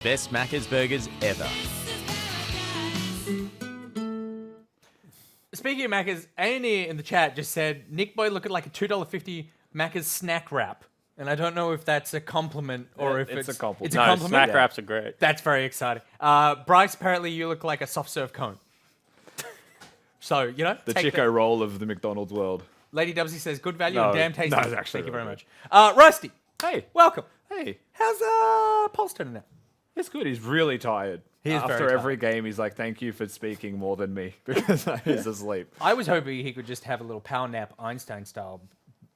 Best Macca's burgers ever. Speaking of Macca's, A&E in the chat just said, Nick Boy looking like a $2.50 Macca's snack wrap. And I don't know if that's a compliment or if it's a compliment. It's a No, compliment. snack wraps are great. That's very exciting. Bryce, apparently you look like a soft serve cone. So, you know, The take Chico that. roll of the McDonald's world. Lady Dubsy says, good value No, and damn tasty. no, it's actually Thank you very really much. Rusty, Hey, welcome. hey. How's Pulse turning out? It's good. He's really tired. He is After very every game, he's like, thank you for speaking more than me because he's asleep. I was hoping he could just have a little power nap Einstein style,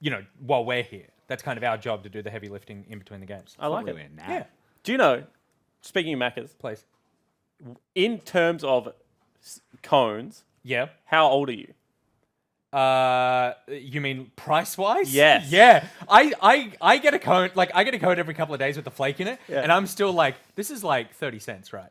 you know, while we're here. That's kind of our job to do the heavy lifting in between the games. I like it. Really a nap. Yeah, Do you know, speaking of Macca's, please. in terms of cones, Yeah. how old are you? You mean price wise? Yes. Yeah. I get a cone, like I get a cone every couple of days with the flake in it, Yeah. and I'm still like, this is like 30 cents, right?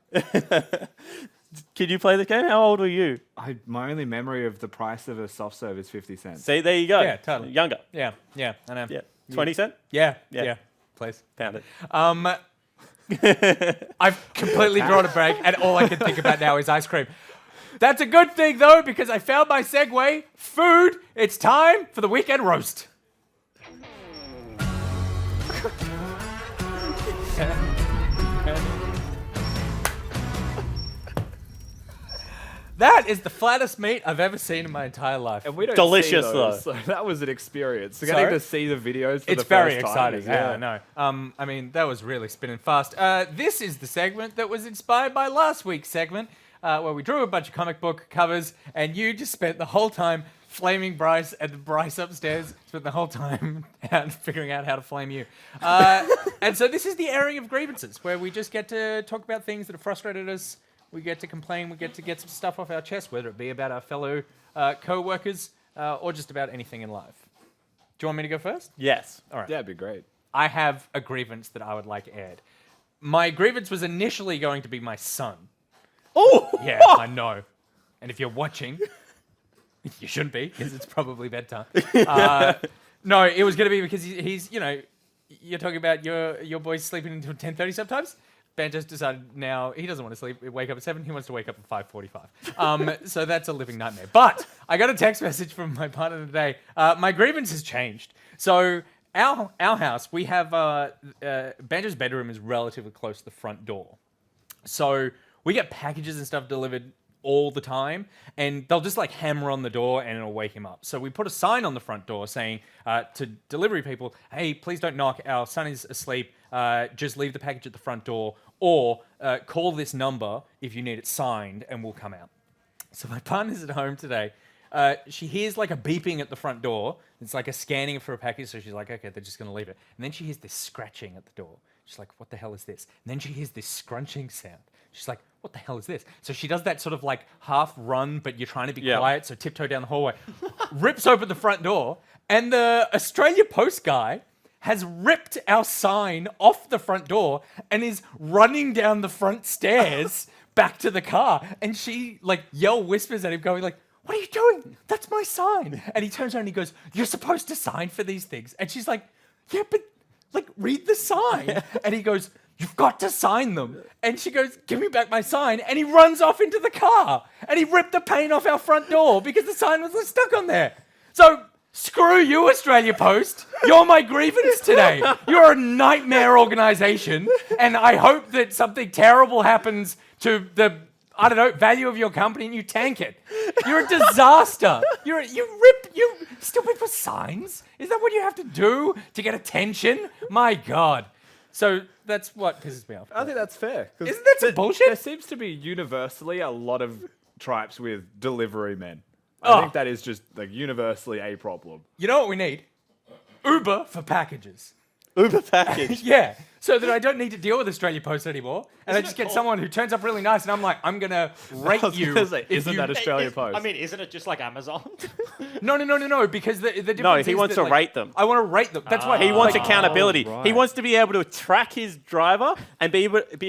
Can you play the game? How old are you? My only memory of the price of a soft serve is 50 cents. See, there you go. Yeah, totally. Younger. Yeah, I know. Yeah. 20 cent? Yeah, Yeah. please. Pound it. I've completely drawn a break, and all I can think about now is ice cream. That's a good thing, though, because I found my segue. Food. It's time for the weekend roast. That is the flattest meat I've ever seen in my entire life. And we don't Delicious, see those, so that was an experience. So Sorry? getting to see the videos for It's the very first exciting. time. Yeah, I know. I mean, that was really spinning fast. This is the segment that was inspired by last week's segment, where we drew a bunch of comic book covers, and you just spent the whole time flaming Bryce, and Bryce upstairs spent the whole time figuring out how to flame you. And so this is the airing of grievances, where we just get to talk about things that have frustrated us. We get to complain. We get to get some stuff off our chest, whether it be about our fellow co-workers or just about anything in life. Do you want me to go first? Yes. All right. Yeah, it'd be great. I have a grievance that I would like aired. My grievance was initially going to be my son. Oh! Yeah, I know. And if you're watching, you shouldn't be, because it's probably bedtime. No, it was going to be because he's, you know, you're talking about your boy's sleeping until 10:30 sometimes. Banjo's decided now he doesn't want to wake up at 7. He wants to wake up at 5:45. So that's a living nightmare. But I got a text message from my partner today. My grievance has changed. So our house, we have Banjo's bedroom is relatively close to the front door. So we get packages and stuff delivered all the time, and they'll just like hammer on the door and it'll wake him up. So we put a sign on the front door saying to delivery people, hey, please don't knock, our son is asleep, just leave the package at the front door, or call this number if you need it signed and we'll come out. So my partner's at home today. She hears like a beeping at the front door. It's like a scanning for a package, so she's like, okay, they're just gonna leave it. And then she hears this scratching at the door. She's like, what the hell is this? And then she hears this scrunching sound. She's like, what the hell is this? So she does that sort of like half run, but you're trying to be quiet, so tiptoe down the hallway. Rips open the front door, and the Australia Post guy has ripped our sign off the front door and is running down the front stairs back to the car. And she like whispers at him going like, what are you doing? That's my sign. And he turns around and he goes, you're supposed to sign for these things. And she's like, yeah, but like read the sign. And he goes, you've got to sign them. And she goes, give me back my sign. And he runs off into the car. And he ripped the paint off our front door because the sign was stuck on there. So screw you, Australia Post. You're my grievance today. You're a nightmare organization. And I hope that something terrible happens to the, I don't know, value of your company and you tank it. You're a disaster. You steal people's signs? Is that what you have to do to get attention? My God. So that's what pisses me off. I think that's fair. 'Cause Isn't that some bullshit? There seems to be universally a lot of tribes with delivery men. I think that is just like universally a problem. You know what we need? Uber for packages. Uber package. Yeah, so that I don't need to deal with Australia Post anymore, and I just get someone who turns up really nice, and I'm like, I'm gonna rate you. Isn't that Australia Post? I mean, isn't it just like Amazon? No, because the difference No, is he wants that, to like, rate them. I want to rate them. That's why He wants like, accountability. right. He wants to be able to track his driver and be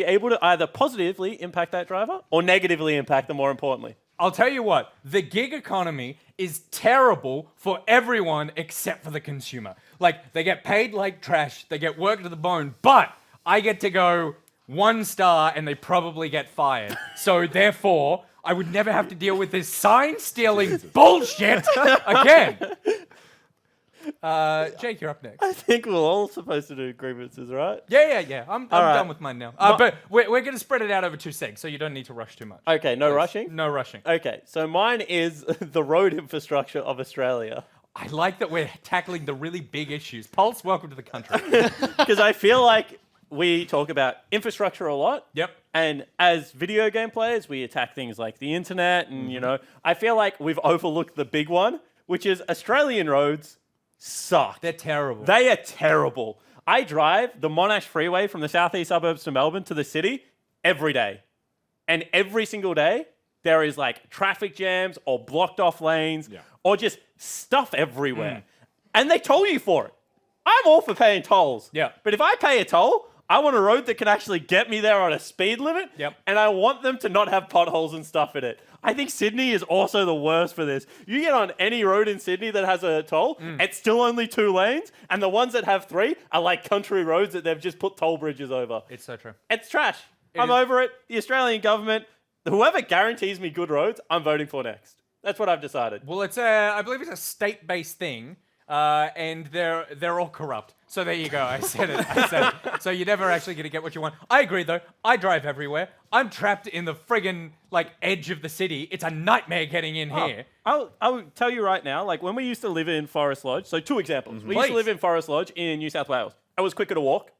able to either positively impact that driver or negatively impact them, more importantly. I'll tell you what, the gig economy is terrible for everyone except for the consumer. Like, they get paid like trash, they get worked to the bone, but I get to go, 1 star and they probably get fired. So therefore, I would never have to deal with this sign stealing bullshit again. Jake, you're up next. I think we're all supposed to do grievances, right? Yeah. I'm right. done with mine now. But we're going to spread it out over 2 segs, so you don't need to rush too much. Okay, no Please. rushing? No rushing. Okay, so mine is the road infrastructure of Australia. I like that we're tackling the really big issues. Pulse, welcome to the country. Because I feel like we talk about infrastructure a lot. Yep. And as video game players, we attack things like the internet. And, you know, I feel like we've overlooked the big one, which is Australian roads suck. They're terrible. They are terrible. I drive the Monash Freeway from the southeast suburbs to Melbourne to the city every day. And every single day, there is like traffic jams or blocked off lanes or just stuff everywhere. And they toll you for it. I'm all for paying tolls. Yeah. But if I pay a toll, I want a road that can actually get me there on a speed limit. Yep. And I want them to not have potholes and stuff in it. I think Sydney is also the worst for this. You get on any road in Sydney that has a toll, it's still only 2 lanes. And the ones that have 3 are like country roads that they've just put toll bridges over. It's so true. It's trash. I'm over it. The Australian government, whoever guarantees me good roads, I'm voting for next. That's what I've decided. Well, I believe it's a state-based thing, and they're all corrupt. So there you go. I said it. So you're never actually going to get what you want. I agree, though. I drive everywhere. I'm trapped in the friggin' edge of the city. It's a nightmare getting in here. I'll tell you right now, like when we used to live in Forest Lodge, so 2 examples. We used to Please. live in Forest Lodge in New South Wales. It was quicker to walk,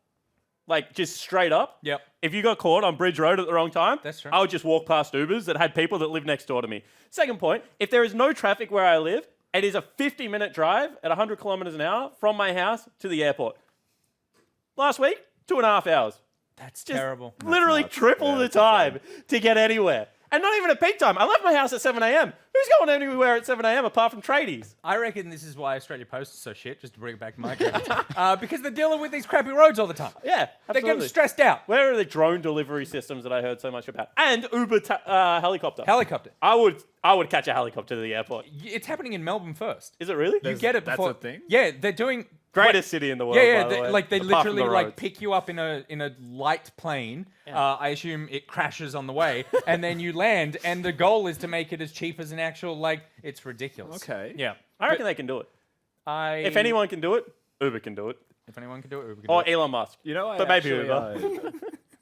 like just straight up. Yep. If you got caught on Bridge Road at the wrong time, That's true. I would just walk past Ubers that had people that lived next door to me. Second point, if there is no traffic where I live, it is a 50-minute drive at 100 kilometers an hour from my house to the airport. Last week, 2.5 hours. That's Just terrible. Literally nuts. triple Yeah, the that's time to get anywhere. And not even at peak time. I left my house at 7 a.m. Who's going anywhere at 7 a.m. apart from tradies? I reckon this is why Australia Post is so shit, just to bring it back to my gravity. Because they're dealing with these crappy roads all the time. Yeah, They're absolutely. getting stressed out. Where are the drone delivery systems that I heard so much about? And Uber helicopter. Helicopter. I would catch a helicopter to the airport. It's happening in Melbourne first. Is it really? You get it that's before. a thing? Yeah, they're doing Greatest city in the world. Yeah, by the way, they apart from literally the roads. pick you up in a light plane. I assume it crashes on the way, and then you land. And the goal is to make it as cheap as an actual It's ridiculous. Okay. Yeah. I reckon they can do it. If If anyone can do it, Uber can do it. if anyone can do it, Uber can Or do it. Elon Musk. You know, But maybe Uber.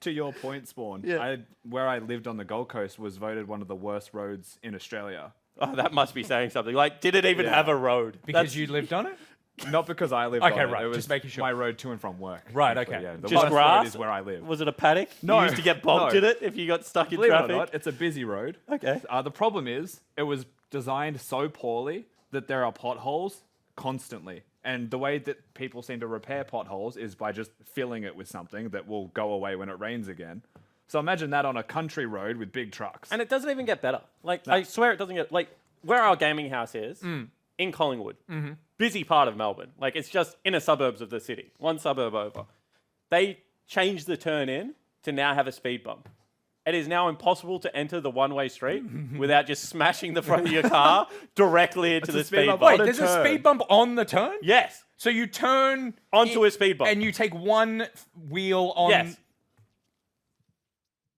To your point, Spawn, Yeah. where I lived on the Gold Coast was voted one of the worst roads in Australia. Oh, that must be saying something. Like, did it even Yeah. have a road? Because you lived on it. Not because I lived Okay, on it. right, It was just making sure. my road to and from work. Right, thankfully, okay. Yeah. The Just worst grass? road is where I live. Was it a paddock? No, You used to get bogged no. in it if you got stuck in Believe traffic? it or not, it's a busy road. Okay. The problem is, it was designed so poorly that there are potholes constantly. And the way that people seem to repair potholes is by just filling it with something that will go away when it rains again. So imagine that on a country road with big trucks. And it doesn't even get better. Like, I swear it doesn't get... Like, where our gaming house is, in Collingwood, busy part of Melbourne. Like, it's just inner suburbs of the city. One suburb over. They changed the turn in to now have a speed bump. It is now impossible to enter the one-way street without just smashing the front of your car directly into the speed bump. Wait, On a there's a turn. speed bump on the turn? Yes. So you turn Onto a speed bump. and you take one wheel on. Yes.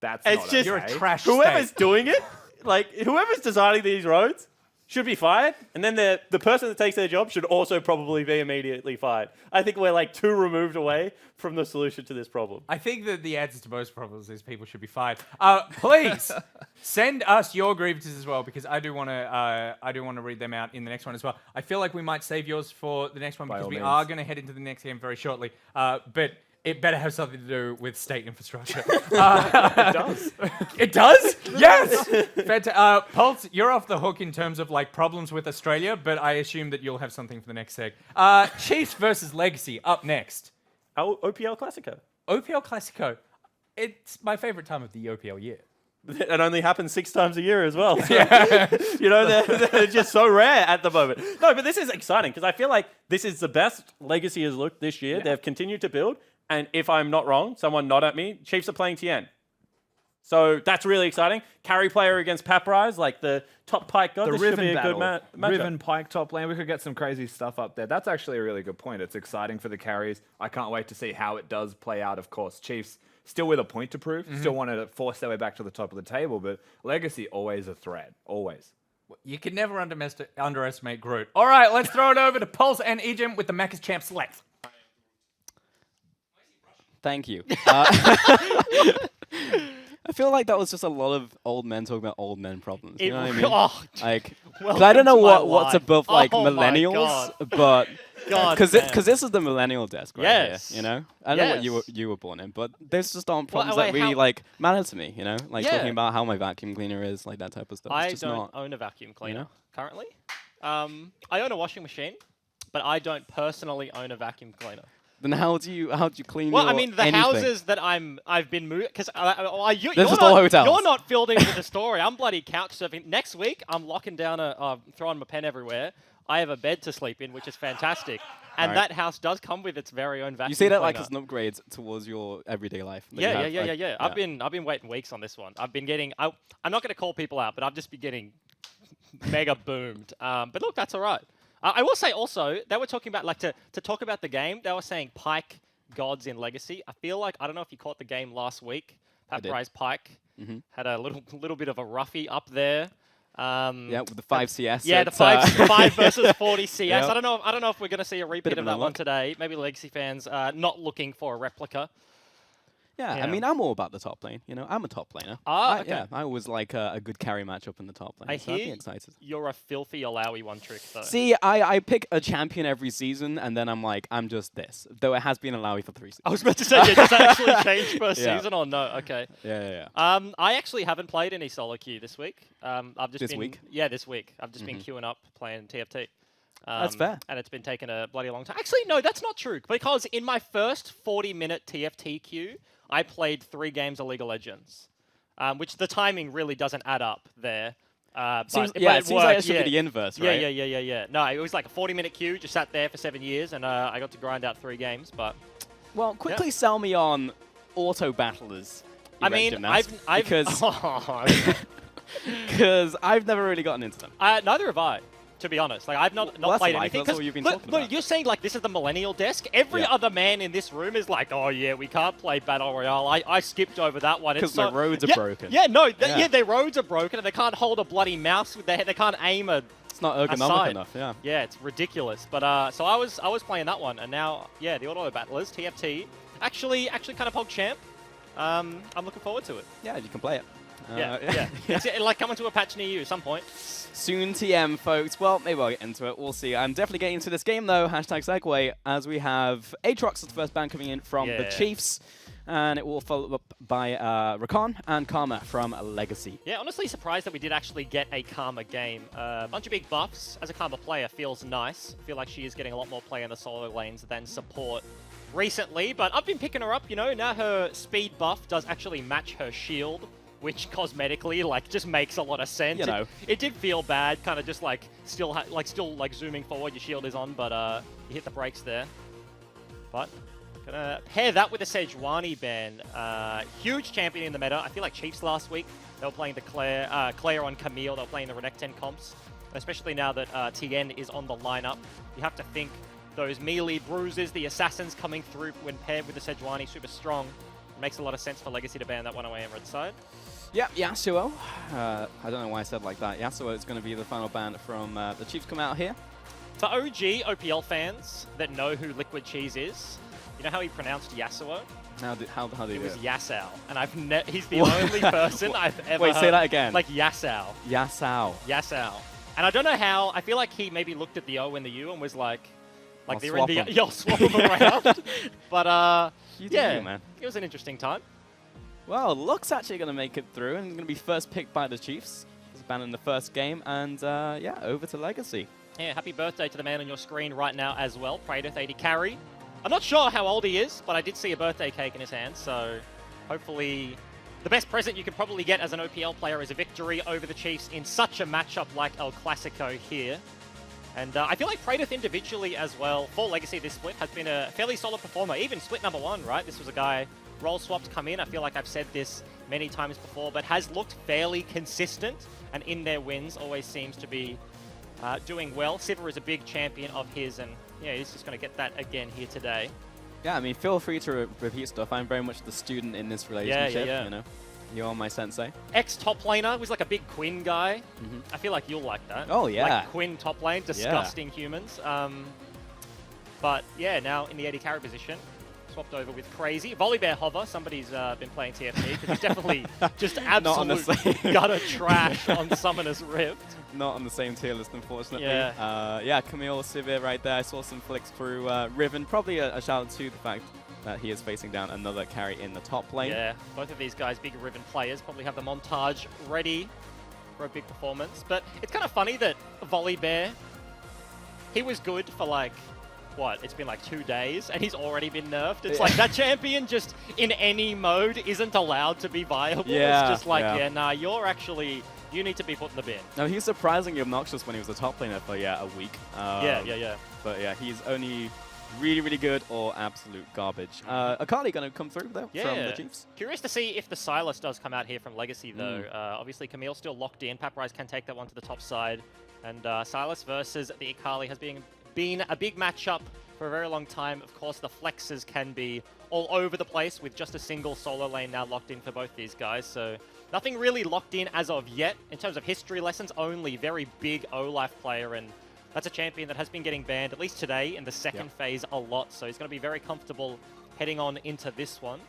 That's It's not just... You're a okay. trash Whoever's state. doing it, like, whoever's designing these roads should be fired. And then the person that takes their job should also probably be immediately fired. I think we're like 2 removed away from the solution to this problem. I think that the answer to most problems is people should be fired. Please send us your grievances as well, because I do want to read them out in the next one as well. I feel like we might save yours for the next one because all we means. are going to head into the next game very shortly. But it better have something to do with state infrastructure. It does. It does? Yes! Pulse, you're off the hook in terms of problems with Australia, but I assume that you'll have something for the next seg. Chiefs versus Legacy up next. Oh, OPL Classico. OPL Classico. It's my favorite time of the OPL year. It only happens 6 times a year as well. So, you know, they're just so rare at the moment. No, but this is exciting because I feel like this is the best Legacy has looked this year. Yeah. They've continued to build. And if I'm not wrong, someone nod at me, Chiefs are playing TN. So that's really exciting. Carry player against Paprise, like the top pike god. The This should be Riven a good battle. matchup. Riven Pike top lane. We could get some crazy stuff up there. That's actually a really good point. It's exciting for the carries. I can't wait to see how it does play out. Of course, Chiefs still with a point to prove, still wanted to force their way back to the top of the table, but Legacy always a threat, always. You can never underestimate Groot. All right, let's throw it over to Pulse and Ejim with the Macca's Champ Select. Thank you. I feel like that was just a lot of old men talking about old men problems. You know what I mean? Like, 'cause I don't know what's above like millennials, but because this is the millennial desk right here. You know, I don't know what you were born in, but there's just aren't problems that really like matter to me. You know, like talking about how my vacuum cleaner is, like that type of stuff. I just don't not, own a vacuum cleaner currently. currently. I own a washing machine, but I don't personally own a vacuum cleaner. Then how do you clean? Well, your I mean, the anything? houses that I've been moved because you're just not, all hotels. You're not filled in with the story. I'm bloody couch surfing. Next week, I'm locking down throwing my pen everywhere. I have a bed to sleep in, which is fantastic. And that house does come with its very own vacuum. You see that cleaner. like as an upgrade towards your everyday life. Yeah. I've been waiting weeks on this one. I've been getting. I'm not going to call people out, but I've just been getting mega boomed. But look, that's all right. I will say also, they were talking about, like, to talk about the game, they were saying Pike gods in Legacy. I feel like, I don't know if you caught the game last week, Pat Price Pike had a little bit of a roughie up there. Yeah, with the 5 CS. Yeah, the 5 versus 40 CS. Yep. I don't know if we're going to see a repeat of that one unlock. today. Maybe Legacy fans not looking for a replica. Yeah, I mean, I'm all about the top lane. You know, I'm a top laner. Okay. Yeah, I always like a good carry matchup in the top lane. I so I'd be hear excited. you're a filthy Alawi one trick, though. See, I pick a champion every season, and then I'm like, I'm just this. Though it has been Alawi for 3 seasons. I was about to say, does that actually change per season or no? Okay. Yeah. I actually haven't played any solo queue this week. I've just This been, week? Yeah, this week. I've just been queuing up playing TFT. That's fair. And it's been taking a bloody long time. Actually, no, that's not true. Because in my first 40-minute TFT queue, I played 3 games of League of Legends, which the timing really doesn't add up there. It seems like it should be the inverse, right? Yeah. No, it was like a 40-minute queue, just sat there for 7 years, and I got to grind out 3 games. But Well, quickly sell me on auto battlers. I mean, because I've never really gotten into them. Neither have I. To be honest, like I've not that's played right, anything. that's all you've been talking about. You're saying like this is the millennial desk. Every other man in this room is like, oh yeah, we can't play Battle Royale. I skipped over that one. Because my roads are broken. Yeah, their roads are broken and they can't hold a bloody mouse with their head. They can't aim It's not ergonomic enough. Yeah. Yeah, it's ridiculous. But so I was playing that one, and now the auto battlers TFT actually kind of pog champ. I'm looking forward to it. Yeah, you can play it. Yeah. It's like coming to a patch near you at some point. Soon TM, folks. Well, maybe I'll get into it. We'll see. I'm definitely getting into this game, though. Hashtag segue, as we have Aatrox as the first ban coming in from the Chiefs. And it will follow up by Rakan and Karma from Legacy. Yeah, honestly surprised that we did actually get a Karma game. A bunch of big buffs. As a Karma player, feels nice. I feel like she is getting a lot more play in the solo lanes than support recently. But I've been picking her up, you know. Now her speed buff does actually match her shield, which cosmetically, like, just makes a lot of sense. You know. It did feel bad, kind of just, like, still zooming forward, your shield is on, but you hit the brakes there. But gonna pair that with the Sejuani ban. Huge champion in the meta. I feel like Chiefs last week, they were playing the Claire on Camille, they were playing the Renekton comps. Especially now that TN is on the lineup. You have to think those melee bruises, the assassins coming through when paired with the Sejuani, super strong. It makes a lot of sense for Legacy to ban that one away on red side. Yeah, Yasuo. I don't know why I said like that. Yasuo is going to be the final ban from the Chiefs come out here. For OG OPL fans that know who Liquid Cheese is, you know how he pronounced Yasuo? How do you It do was it? Yasao, and he's the only person I've ever Wait, say that again. Like Yasao. Yasao. And I don't know how, I feel like he maybe looked at the O and the U and was like I'll they're in the, swap 'em. you'll swap them around. But You do yeah, you, man. it was an interesting time. Well, Luck's actually going to make it through and he's going to be first picked by the Chiefs. He's banned in the first game and yeah, over to Legacy. Yeah, happy birthday to the man on your screen right now as well, Praedyth 80 carry. I'm not sure how old he is, but I did see a birthday cake in his hand, so hopefully the best present you could probably get as an OPL player is a victory over the Chiefs in such a matchup like El Clasico here. And I feel like Praedyth individually as well, for Legacy this split, has been a fairly solid performer. Even split number 1, right? This was a guy, role swaps come in. I feel like I've said this many times before, but has looked fairly consistent. And in their wins, always seems to be doing well. Sivir is a big champion of his, and yeah, he's just going to get that again here today. Yeah, I mean, feel free to repeat stuff. I'm very much the student in this relationship, you know. You're my sensei. Ex-top laner was like a big Quinn guy. I feel like you'll like that. Oh, yeah. Like Quinn top lane, disgusting humans. But yeah, now in the AD carry position, swapped over with Crazy. Volibear Hover, somebody's been playing TFT because he's definitely just absolute gutter trash on Summoner's Rift. Not on the same tier list, unfortunately. Yeah, Camille Sivir right there. I saw some flicks through Riven. Probably a shout out to the fact that he is facing down another carry in the top lane. Yeah, both of these guys, big Riven players, probably have the montage ready for a big performance. But it's kind of funny that Volibear, he was good for like, what, it's been like 2 days and he's already been nerfed. It's like that champion just in any mode isn't allowed to be viable. Yeah, it's just like, nah, you need to be put in the bin. No, he's surprisingly obnoxious when he was a top laner for, a week. Yeah. But yeah, he's only really, really good or absolute garbage. Akali going to come through though from the Chiefs. Curious to see if the Sylas does come out here from Legacy though. Obviously Camille's still locked in. Paprise can take that one to the top side. And Sylas versus the Akali has been a big matchup for a very long time. Of course, the flexes can be all over the place with just a single solo lane now locked in for both these guys. So nothing really locked in as of yet. In terms of history lessons, only very big Olaf player, and that's a champion that has been getting banned, at least today, in the second phase a lot. So he's going to be very comfortable heading on into this one.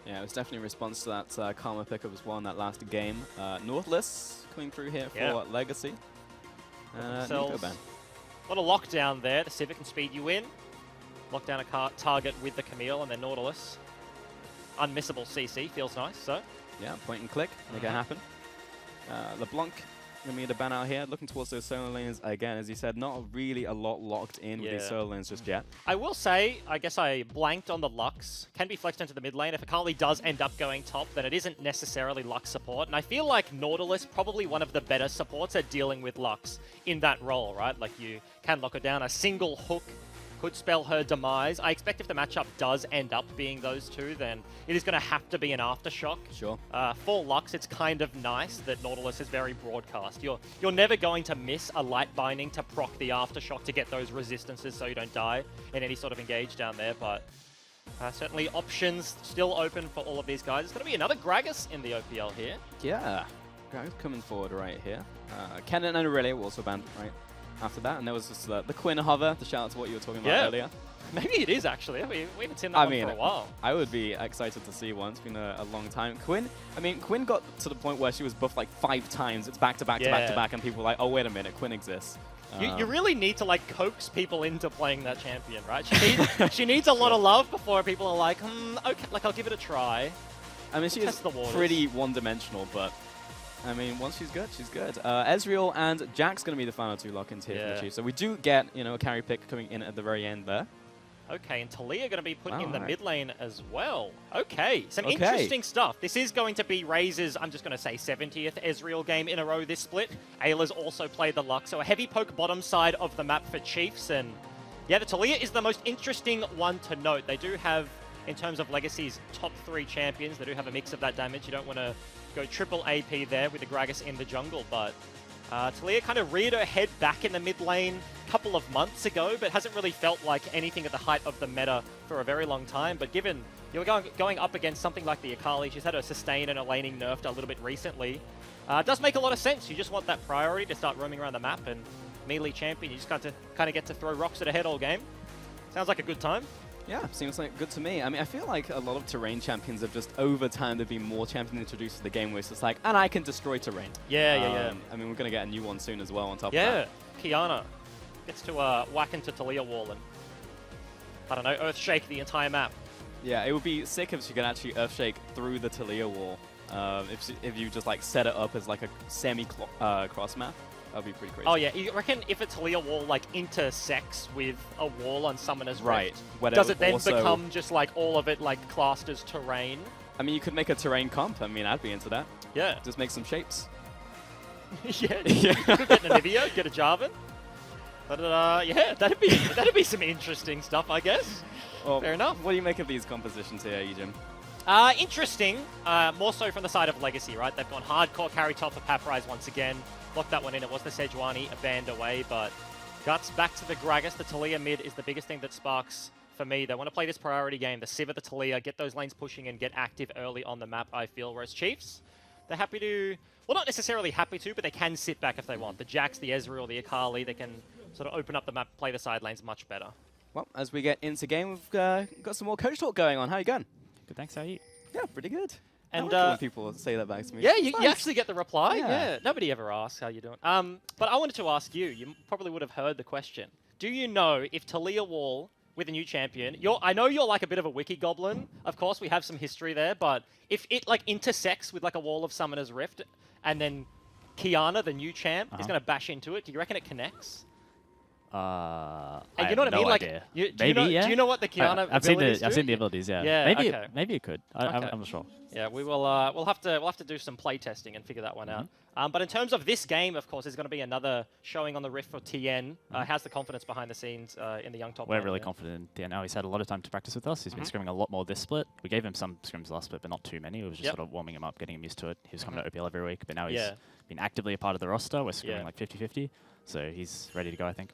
Yeah, it was definitely a response to that Karma pickup as well in that last game. Nautilus coming through here for Legacy. Nico ban. A lot of lockdown there. The Civic can speed you in. Lock down a target with the Camille and then Nautilus. Unmissable CC. Feels nice, so. Yeah, point and click. Make it happen. LeBlanc going to be the ban out here. Looking towards those solo lanes. Again, as you said, not really a lot locked in with these solo lanes just yet. I will say, I guess I blanked on the Lux. Can be flexed into the mid lane. If Akali does end up going top, then it isn't necessarily Lux support. And I feel like Nautilus, probably one of the better supports at dealing with Lux in that role, right? Like you can lock her down. A single hook could spell her demise. I expect if the matchup does end up being those two, then it is going to have to be an Aftershock. Sure. For Lux, it's kind of nice that Nautilus is very broadcast. You're never going to miss a light binding to proc the Aftershock to get those resistances so you don't die in any sort of engage down there, but certainly options still open for all of these guys. It's going to be another Gragas in the OPL here. Yeah, Gragas coming forward right here. Kennen and Aurelia were also banned right after that, and there was just the Quinn hover, to shout out to what you were talking about earlier. Maybe it is actually. We haven't seen that one for a while. I would be excited to see one. It's been a long time. Quinn got to the point where she was buffed like 5 times. It's back to back to back to back, and people were like, oh, wait a minute, Quinn exists. You really need to like coax people into playing that champion, right? She needs a lot of love before people are like, okay, like I'll give it a try. I mean, she is pretty one-dimensional, but I mean, once she's good, she's good. Ezreal and Jack's going to be the final 2 lock-ins here for the Chiefs. So we do get, a carry pick coming in at the very end there. Okay, and Talia going to be put in the mid lane as well. Okay, some interesting stuff. This is going to be Razor's, I'm just going to say, 70th Ezreal game in a row this split. Ayla's also played the Lux, so a heavy poke bottom side of the map for Chiefs. And yeah, the Talia is the most interesting one to note. They do have, in terms of Legacy's top 3 champions, they do have a mix of that damage. You don't want to go triple AP there with the Gragas in the jungle, but Talia kind of reared her head back in the mid lane a couple of months ago, but hasn't really felt like anything at the height of the meta for a very long time. But given you're going up against something like the Akali, she's had her sustain and her laning nerfed a little bit recently, does make a lot of sense. You just want that priority to start roaming around the map, and melee champion, you just kind of get to throw rocks at her head all game. Sounds like a good time. Yeah, seems like good to me. I mean, I feel like a lot of terrain champions have just, over time, there've been more champions introduced to the game where it's just like, and I can destroy terrain. Yeah. I mean, we're going to get a new one soon as well on top of Yeah, that. Kiana gets to whack into Talia wall and, I don't know, Earthshake the entire map. Yeah, it would be sick if she could actually Earthshake through the Talia wall. If you just like set it up as like a semi-cross map. That'd be pretty crazy. Oh yeah, you reckon if a Talia wall like intersects with a wall on Summoner's Rift, does it then become just like all of it like classed as terrain? I mean, you could make a terrain comp. I mean, I'd be into that. Yeah. Just make some shapes. Yeah. You could get an Anivia, get a Jarvan. But yeah, that'd be some interesting stuff, I guess. Well, fair enough. What do you make of these compositions here, Ejim? Interesting. More so from the side of Legacy, right? They've gone hardcore carry top for Paprise once again. Locked that one in. It was the Sejuani banned away, but Guts back to the Gragas. The Talia mid is the biggest thing that sparks for me. They want to play this priority game, the Sivir, the Taliyah, get those lanes pushing and get active early on the map, I feel. Whereas Chiefs, they're happy to... Well, not necessarily happy to, but they can sit back if they want. The Jax, the Ezreal, the Akali, they can sort of open up the map, play the side lanes much better. Well, as we get into game, we've got some more coach talk going on. How you going? Good, thanks. How are you? Yeah, pretty good. And I like when people say that back to me. Yeah, you actually get the reply. Yeah. Yeah. Nobody ever asks how you're doing. But I wanted to ask you. You probably would have heard the question. Do you know if Taliyah Wall with a new champion? I know you're like a bit of a wiki goblin. Of course, we have some history there. But if it like intersects with like a Wall of Summoner's Rift, and then Kiana, the new champ, is going to bash into it, do you reckon it connects? You know what I mean? Like, maybe, yeah. Do you know what the Kiana I've seen the abilities, yeah. Yeah, maybe it could. I'm not sure. Yeah, we will. We'll have to do some play testing and figure that one out. But in terms of this game, of course, there's going to be another showing on the Rift for TN. How's the confidence behind the scenes in the young top? We're really confident in TN now. He's had a lot of time to practice with us. He's been scrimming a lot more this split. We gave him some scrims last split, but not too many. It was just sort of warming him up, getting him used to it. He was coming to OPL every week, but now he's been actively a part of the roster. We're scrimming like 50-50, so he's ready to go, I think.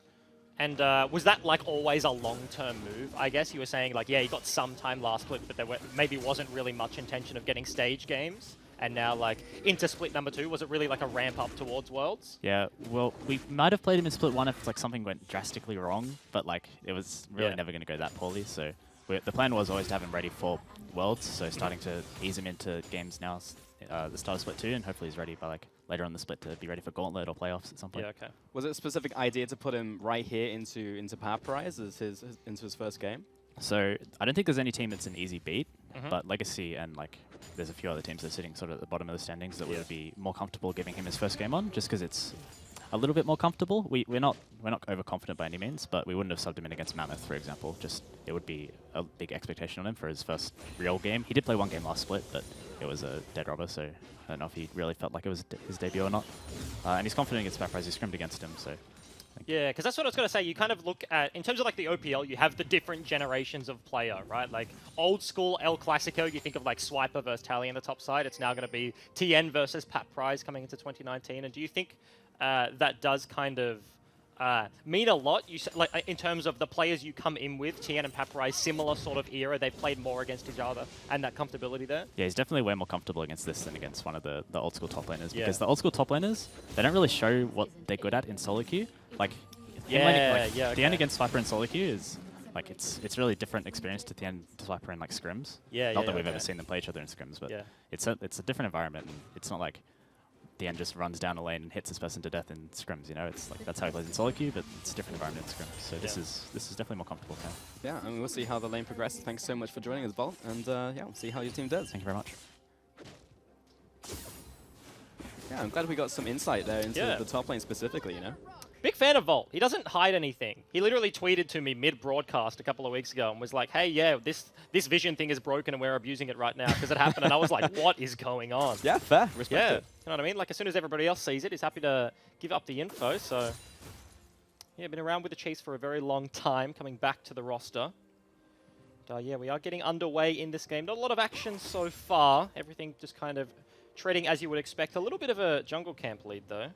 And was that like always a long-term move? I guess you were saying like, yeah, he got some time last split, but there maybe wasn't really much intention of getting stage games. And now like into split number 2, was it really like a ramp up towards Worlds? Yeah, well, we might have played him in split 1 if like something went drastically wrong, but like it was really never going to go that poorly. So the plan was always to have him ready for Worlds. So starting to ease him into games now, the start of split 2, and hopefully he's ready by like later on the split to be ready for Gauntlet or playoffs at some point. Yeah, okay. Was it a specific idea to put him right here into Power Prize as into his first game? So I don't think there's any team that's an easy beat, but Legacy and like there's a few other teams that are sitting sort of at the bottom of the standings that would be more comfortable giving him his first game on, just because it's a little bit more comfortable. We're not overconfident by any means, but we wouldn't have subbed him in against Mammoth, for example. Just it would be a big expectation on him for his first real game. He did play 1 game last split, but it was a dead rubber, so I don't know if he really felt like it was his debut or not. And he's confident against Backrise. He scrimmed against him, so. Yeah, because that's what I was going to say. You kind of look at, in terms of like the OPL, you have the different generations of player, right? Like old school El Clasico, you think of like Swiper versus Tally on the top side. It's now going to be TN versus Pat Prize coming into 2019. And do you think that does kind of mean a lot? Like in terms of the players you come in with, TN and Pat Prize, similar sort of era. They've played more against each other, and that comfortability there. Yeah, he's definitely way more comfortable against this than against one of the old school top laners, because the old school top laners, they don't really show what they're good at in solo queue. Like, the end against Swiper in solo queue is like it's really different experience to the end to Swiper in like scrims. Not that we've ever seen them play each other in scrims, but it's a different environment. And it's not like the end just runs down a lane and hits this person to death in scrims. You know, it's like that's how he plays in solo queue, but it's a different environment in scrims. So this is definitely more comfortable now. Yeah, and we'll see how the lane progresses. Thanks so much for joining us, Bolt, and yeah, we'll see how your team does. Thank you very much. Yeah, I'm glad we got some insight there into the top lane specifically. You know. Big fan of Volt. He doesn't hide anything. He literally tweeted to me mid-broadcast a couple of weeks ago and was like, hey, yeah, this vision thing is broken and we're abusing it right now because it happened. And I was like, what is going on? Yeah, fair. Respect it. You know what I mean? Like, as soon as everybody else sees it, he's happy to give up the info. So, yeah, been around with the Chiefs for a very long time, coming back to the roster. Yeah, we are getting underway in this game. Not a lot of action so far. Everything just kind of treading as you would expect. A little bit of a jungle camp lead, though.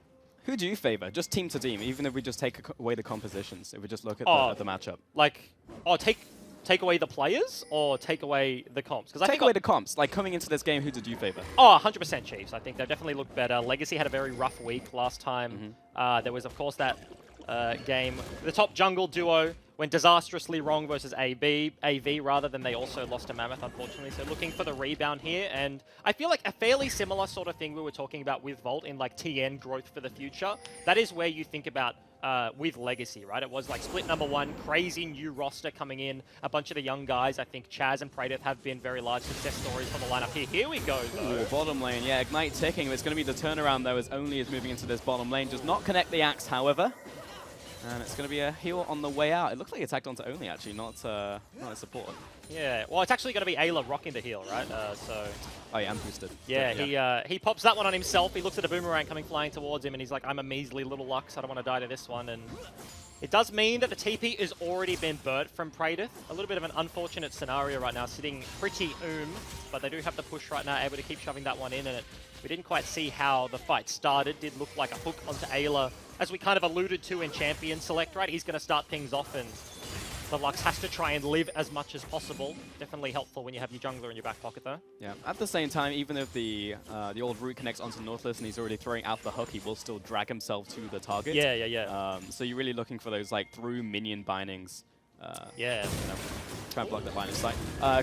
Who do you favor? Just team to team, even if we just take away the compositions, if we just look at the matchup. Like, take away the players or take away the comps? Because take away the comps. Like, coming into this game, who did you favor? 100% Chiefs. I think they definitely look better. Legacy had a very rough week last time. There was, of course, that game. The top jungle duo went disastrously wrong versus AV rather than they also lost to Mammoth, unfortunately. So looking for the rebound here. And I feel like a fairly similar sort of thing we were talking about with Volt in like TN growth for the future. That is where you think about with Legacy, right? It was like split number 1, crazy new roster coming in, a bunch of the young guys. I think Chaz and Praedyth have been very large success stories for the lineup here. Here we go, though. Ooh, bottom lane, yeah, Ignite ticking. It's going to be the turnaround, though, as Only is moving into this bottom lane. Does not connect the axe, however. And it's going to be a heal on the way out. It looks like it's tagged onto Only, actually, not a support. Yeah, well, it's actually going to be Ayla rocking the heal, right? Oh, yeah, and boosted. Yeah, he pops that one on himself. He looks at a boomerang coming flying towards him, and he's like, I'm a measly little Lux. I don't want to die to this one. And it does mean that the TP has already been burnt from Praedyth. A little bit of an unfortunate scenario right now, sitting pretty but they do have the push right now, able to keep shoving that one in. And we didn't quite see how the fight started. Did look like a hook onto Ayla, as we kind of alluded to in Champion Select, right? He's going to start things off, and the Lux has to try and live as much as possible. Definitely helpful when you have your jungler in your back pocket, though. Yeah. At the same time, even if the old root connects onto Nautilus and he's already throwing out the hook, he will still drag himself to the target. Yeah. So you're really looking for those like through minion bindings. Yeah. You know, try and block that line of sight.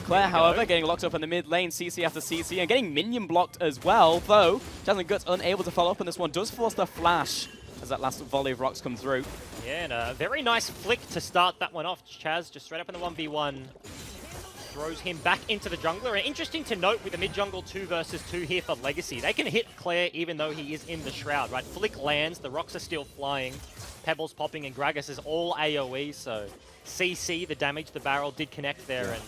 Claire, however, getting locked up in the mid lane, CC after CC, and getting minion blocked as well, though Jasmine Guts unable to follow up on this one, does force the flash as that last volley of rocks come through. Yeah, and a very nice flick to start that one off. Chaz just straight up in the 1v1. Throws him back into the jungler. And interesting to note with the mid-jungle 2 versus 2 here for Legacy. They can hit Claire even though he is in the shroud, right? Flick lands, the rocks are still flying. Pebbles popping, and Gragas is all AoE, so CC, the damage, the barrel did connect there and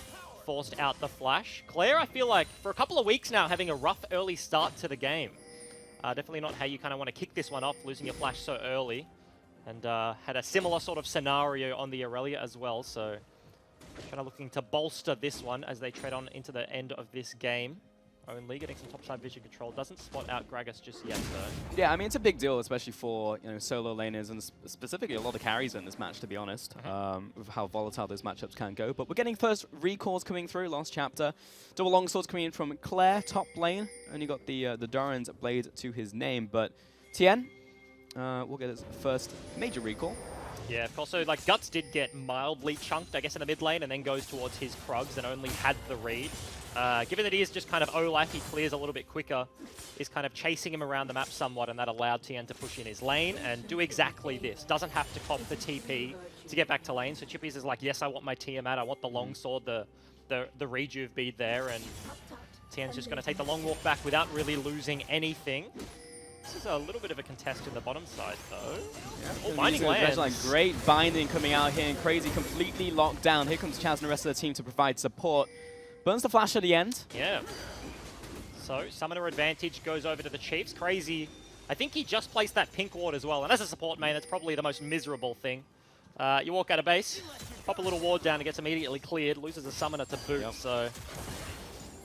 forced out the flash. Claire, I feel like, for a couple of weeks now, having a rough early start to the game. Definitely not how you kind of want to kick this one off, losing your flash so early. And had a similar sort of scenario on the Aurelia as well, so kind of looking to bolster this one as they tread on into the end of this game. Only getting some topside vision control. Doesn't spot out Gragas just yet, though. Yeah, I mean, it's a big deal, especially for solo laners and specifically a lot of carries in this match, to be honest, with how volatile those matchups can go. But we're getting first recalls coming through, last chapter. Double longswords coming in from Claire, top lane. Only got the Doran's blade to his name, but Tien will get his first major recall. Yeah, of course. So, like, Guts did get mildly chunked, I guess, in the mid lane, and then goes towards his Krugs and only had the read. Given that he is just kind of Olaf, he clears a little bit quicker, is kind of chasing him around the map somewhat, and that allowed Tien to push in his lane and do exactly this. Doesn't have to cop the TP to get back to lane. So Chippies is like, yes, I want my Tiamat, I want the longsword, the rejuve bead there, and Tien's just going to take the long walk back without really losing anything. This is a little bit of a contest in the bottom side, though. Yeah. Oh, binding lands. Like great binding coming out here, and Crazy completely locked down. Here comes Chaz and the rest of the team to provide support. Burns the flash at the end. Yeah. So, summoner advantage goes over to the Chiefs. Crazy. I think he just placed that pink ward as well. And as a support main, that's probably the most miserable thing. You walk out of base, pop a little ward down, and gets immediately cleared. Loses a summoner to boot. So,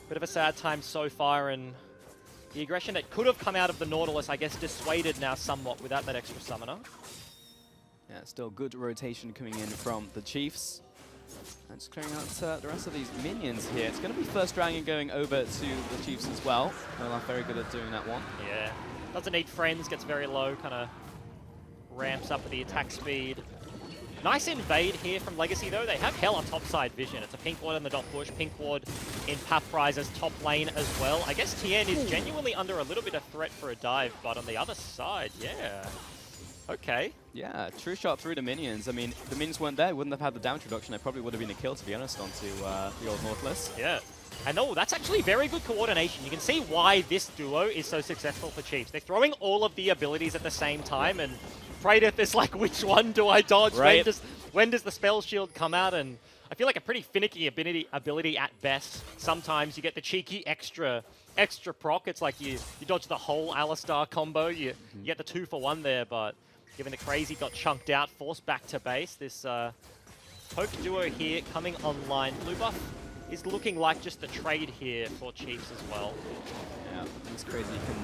bit of a sad time so far, and the aggression that could have come out of the Nautilus, I guess, dissuaded now somewhat without that extra summoner. Yeah, still good rotation coming in from the Chiefs. And just clearing out the rest of these minions here. It's going to be first dragon going over to the Chiefs as well. They're very good at doing that one. Yeah. Doesn't need friends, gets very low, kind of ramps up with the attack speed. Nice invade here from Legacy, though. They have hell on topside vision. It's a pink ward in the dot bush, pink ward in Pathriser's top lane as well. I guess Tien is genuinely under a little bit of threat for a dive, but on the other side, yeah. Okay. Yeah, true shot through the minions. I mean, if the minions weren't there, wouldn't have had the damage reduction. It probably would have been a kill, to be honest, onto the old Nautilus. Yeah. And no, that's actually very good coordination. You can see why this duo is so successful for Chiefs. They're throwing all of the abilities at the same time, and Praedyth is like, which one do I dodge? Right. When does the spell shield come out? And I feel like a pretty finicky ability at best. Sometimes you get the cheeky extra proc. It's like you dodge the whole Alistar combo. You get the 2-for-1 there, but given the Crazy got chunked out, forced back to base, this Poke duo here coming online. Blue buff is looking like just the trade here for Chiefs as well. Yeah, this Crazy can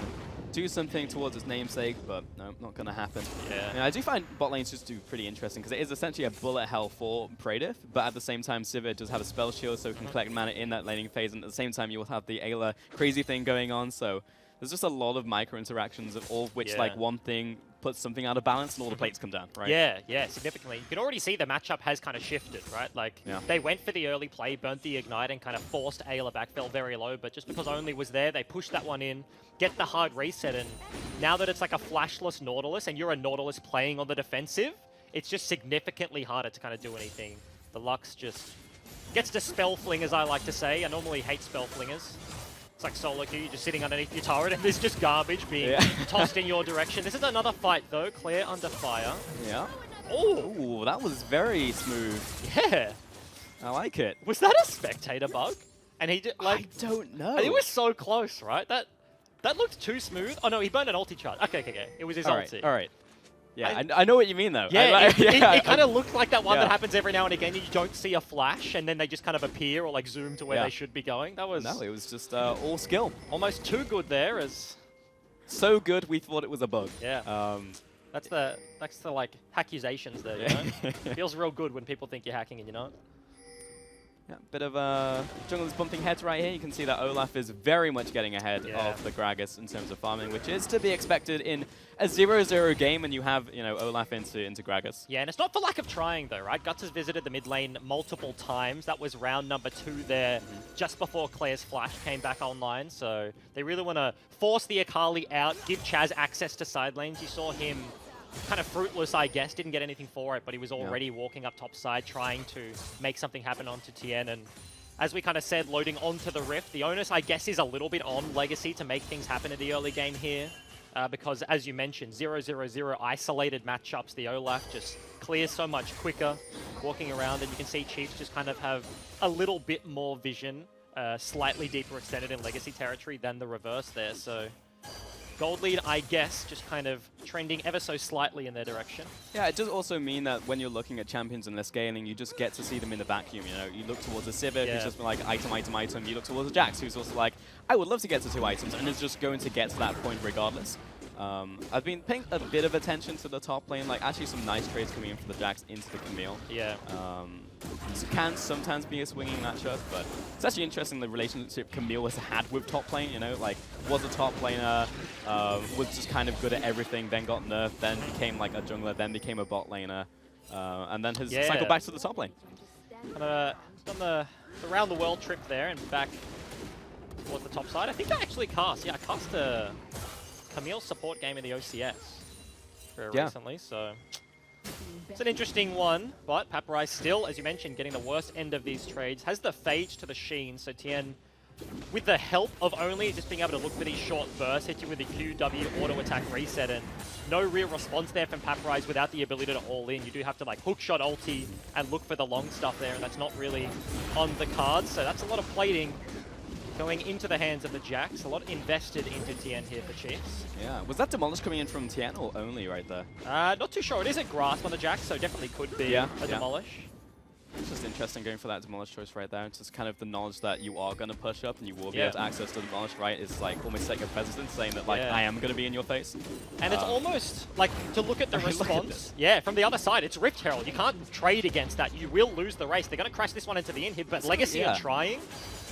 do something towards his namesake, but no, not going to happen. Yeah. And I do find bot lanes just do pretty interesting, because it is essentially a bullet hell for Praedyth, but at the same time, Sivir does have a spell shield, so he can collect mana in that laning phase, and at the same time, you will have the Ayla Crazy thing going on, so there's just a lot of micro interactions, of all of which, like, one thing puts something out of balance and all the plates come down, right? Yeah, significantly. You can already see the matchup has kind of shifted, right? Like, they went for the early play, burnt the Ignite, and kind of forced Ayla back, fell very low, but just because Only was there, they pushed that one in, get the hard reset, and now that it's like a flashless Nautilus, and you're a Nautilus playing on the defensive, it's just significantly harder to kind of do anything. The Lux just gets to spell fling, as I like to say. I normally hate spell flingers. It's like solo queue, you're just sitting underneath your turret and there's just garbage being tossed in your direction. This is another fight though, Claire under fire. Yeah. Oh, that was very smooth. Yeah. I like it. Was that a spectator bug? And he did, like, I don't know. It was so close, right? That looked too smooth. Oh no, he burned an ulti charge. Okay. It was his ulti. All right. Yeah, I know what you mean though. Yeah, it kind of looked like that one that happens every now and again. You don't see a flash, and then they just kind of appear or like zoom to where they should be going. That was it was just all skill. Almost too good there, as so good we thought it was a bug. Yeah. That's the like accusations there, you know? Feels real good when people think you're hacking and you're not. Yeah, bit of Jungler's bumping heads right here. You can see that Olaf is very much getting ahead of the Gragas in terms of farming, which is to be expected in a 0-0 game, and you have, you know, Olaf into Gragas. Yeah, and it's not for lack of trying though, right? Guts has visited the mid lane multiple times. That was round number 2 there, just before Claire's flash came back online. So they really want to force the Akali out, give Chaz access to side lanes. You saw him kind of fruitless, I guess. Didn't get anything for it, but he was already walking up top side, trying to make something happen onto Tien. And as we kind of said, loading onto the Rift, the onus, I guess, is a little bit on Legacy to make things happen in the early game here. Because, as you mentioned, 0-0-0 isolated matchups. The Olaf just clears so much quicker walking around, and you can see Chiefs just kind of have a little bit more vision, slightly deeper extended in Legacy territory than the reverse there. So Gold lead, I guess, just kind of trending ever so slightly in their direction. Yeah, it does also mean that when you're looking at champions and they're scaling, you just get to see them in the vacuum, you know? You look towards a Sivir who's just been like, item, item, item. You look towards a Jax who's also like, I would love to get to 2 items, and is just going to get to that point regardless. I've been paying a bit of attention to the top lane, like actually some nice trades coming in for the Jax into the Camille. Yeah. This can sometimes be a swinging matchup, but it's actually interesting the relationship Camille has had with top lane, you know, like was a top laner, was just kind of good at everything, then got nerfed, then became like a jungler, then became a bot laner, and then has cycled back to the top lane. Done the round the world trip there and back towards the top side. I think I actually cast a Camille support game in the OCS very recently, so it's an interesting one, but Paparai still, as you mentioned, getting the worst end of these trades. Has the Phage to the Sheen, so Tien, with the help of only just being able to look for these short bursts, hit you with the QW auto-attack reset, and no real response there from Paparai without the ability to all-in. You do have to like hookshot ulti and look for the long stuff there, and that's not really on the cards, so that's a lot of plating going into the hands of the Jax. A lot invested into Tien here for Chiefs. Yeah, was that Demolish coming in from Tien or only right there? Not too sure. It is a Grasp on the Jax, so definitely could be a Demolish. It's just interesting going for that Demolish choice right there. It's just kind of the knowledge that you are going to push up and you will be able to access the Demolish, right? It's like almost like a president saying that like, I am going to be in your face. And it's almost like, to look at the response, from the other side, it's Rift Herald. You can't trade against that. You will lose the race. They're going to crash this one into the inhib, but Legacy are trying.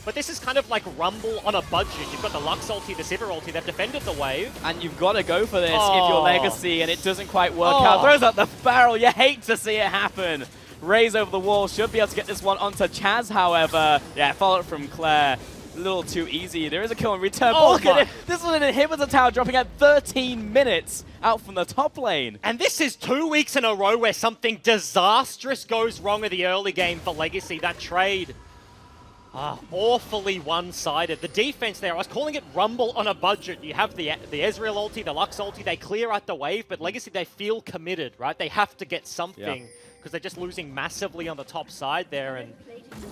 But this is kind of like Rumble on a budget. You've got the Lux ulti, the Sivir ulti, they've defended the wave. And you've got to go for this if you're Legacy and it doesn't quite work out. Throws out the barrel, you hate to see it happen. Raise over the wall, should be able to get this one onto Chaz, however. Yeah, followed from Claire. A little too easy. There is a kill in return. Look at it. This is an inhibitor tower dropping at 13 minutes out from the top lane. And this is 2 weeks in a row where something disastrous goes wrong in the early game for Legacy. That trade. Awfully one-sided. The defense there, I was calling it Rumble on a budget. You have the Ezreal ulti, the Lux ulti, they clear out the wave, but Legacy, they feel committed, right? They have to get something because they're just losing massively on the top side there. And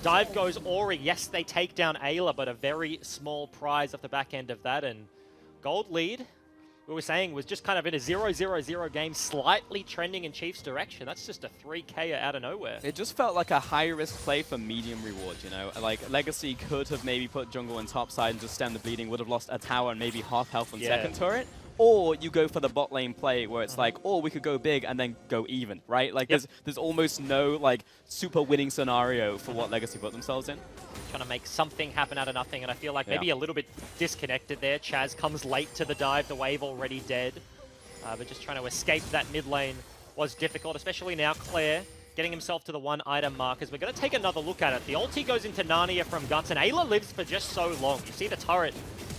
dive goes Ori. Yes, they take down Ayla, but a very small prize off the back end of that. And gold lead, we were saying, was just kind of in a 0-0-0 game, slightly trending in Chiefs' direction. That's just a 3K out of nowhere. It just felt like a high-risk play for medium reward, you know? Like, Legacy could have maybe put jungle in top side and just stem the bleeding, would have lost a tower and maybe half health on second turret. Or you go for the bot lane play where it's like, we could go big and then go even, right? Like, there's almost no, like, super winning scenario for what Legacy put themselves in. Trying to make something happen out of nothing, and I feel like maybe a little bit disconnected there. Chaz comes late to the dive, the wave already dead. But just trying to escape that mid lane was difficult, especially now Claire getting himself to the 1 item mark, as we're going to take another look at it. The ulti goes into Narnia from Guts, and Ayla lives for just so long. You see the turret,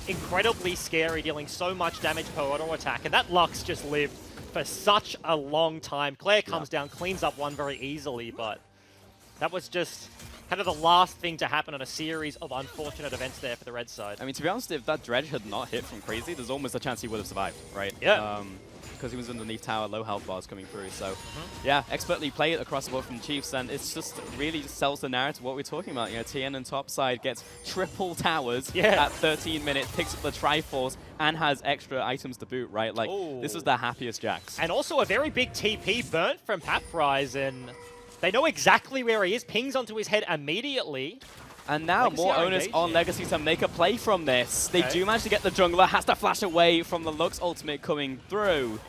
incredibly scary, dealing so much damage per auto attack, and that Lux just lived for such a long time. Claire comes down, cleans up one very easily, but that was just kind of the last thing to happen on a series of unfortunate events there for the red side. I mean, to be honest, if that dredge had not hit from Crazy, there's almost a chance he would have survived, right? Yeah. Because he was underneath tower, low health bars coming through. So, yeah, expertly played across the board from Chiefs, and it's just really sells the narrative of what we're talking about. You know, Tien on top side gets triple towers at 13 minutes, picks up the Triforce, and has extra items to boot, right? Like, this is the happiest Jax. And also a very big TP burnt from Paprise, and they know exactly where he is, pings onto his head immediately. And now Legacy more onus on Legacy to make a play from this. They do manage to get the jungler, has to flash away from the Lux ultimate coming through.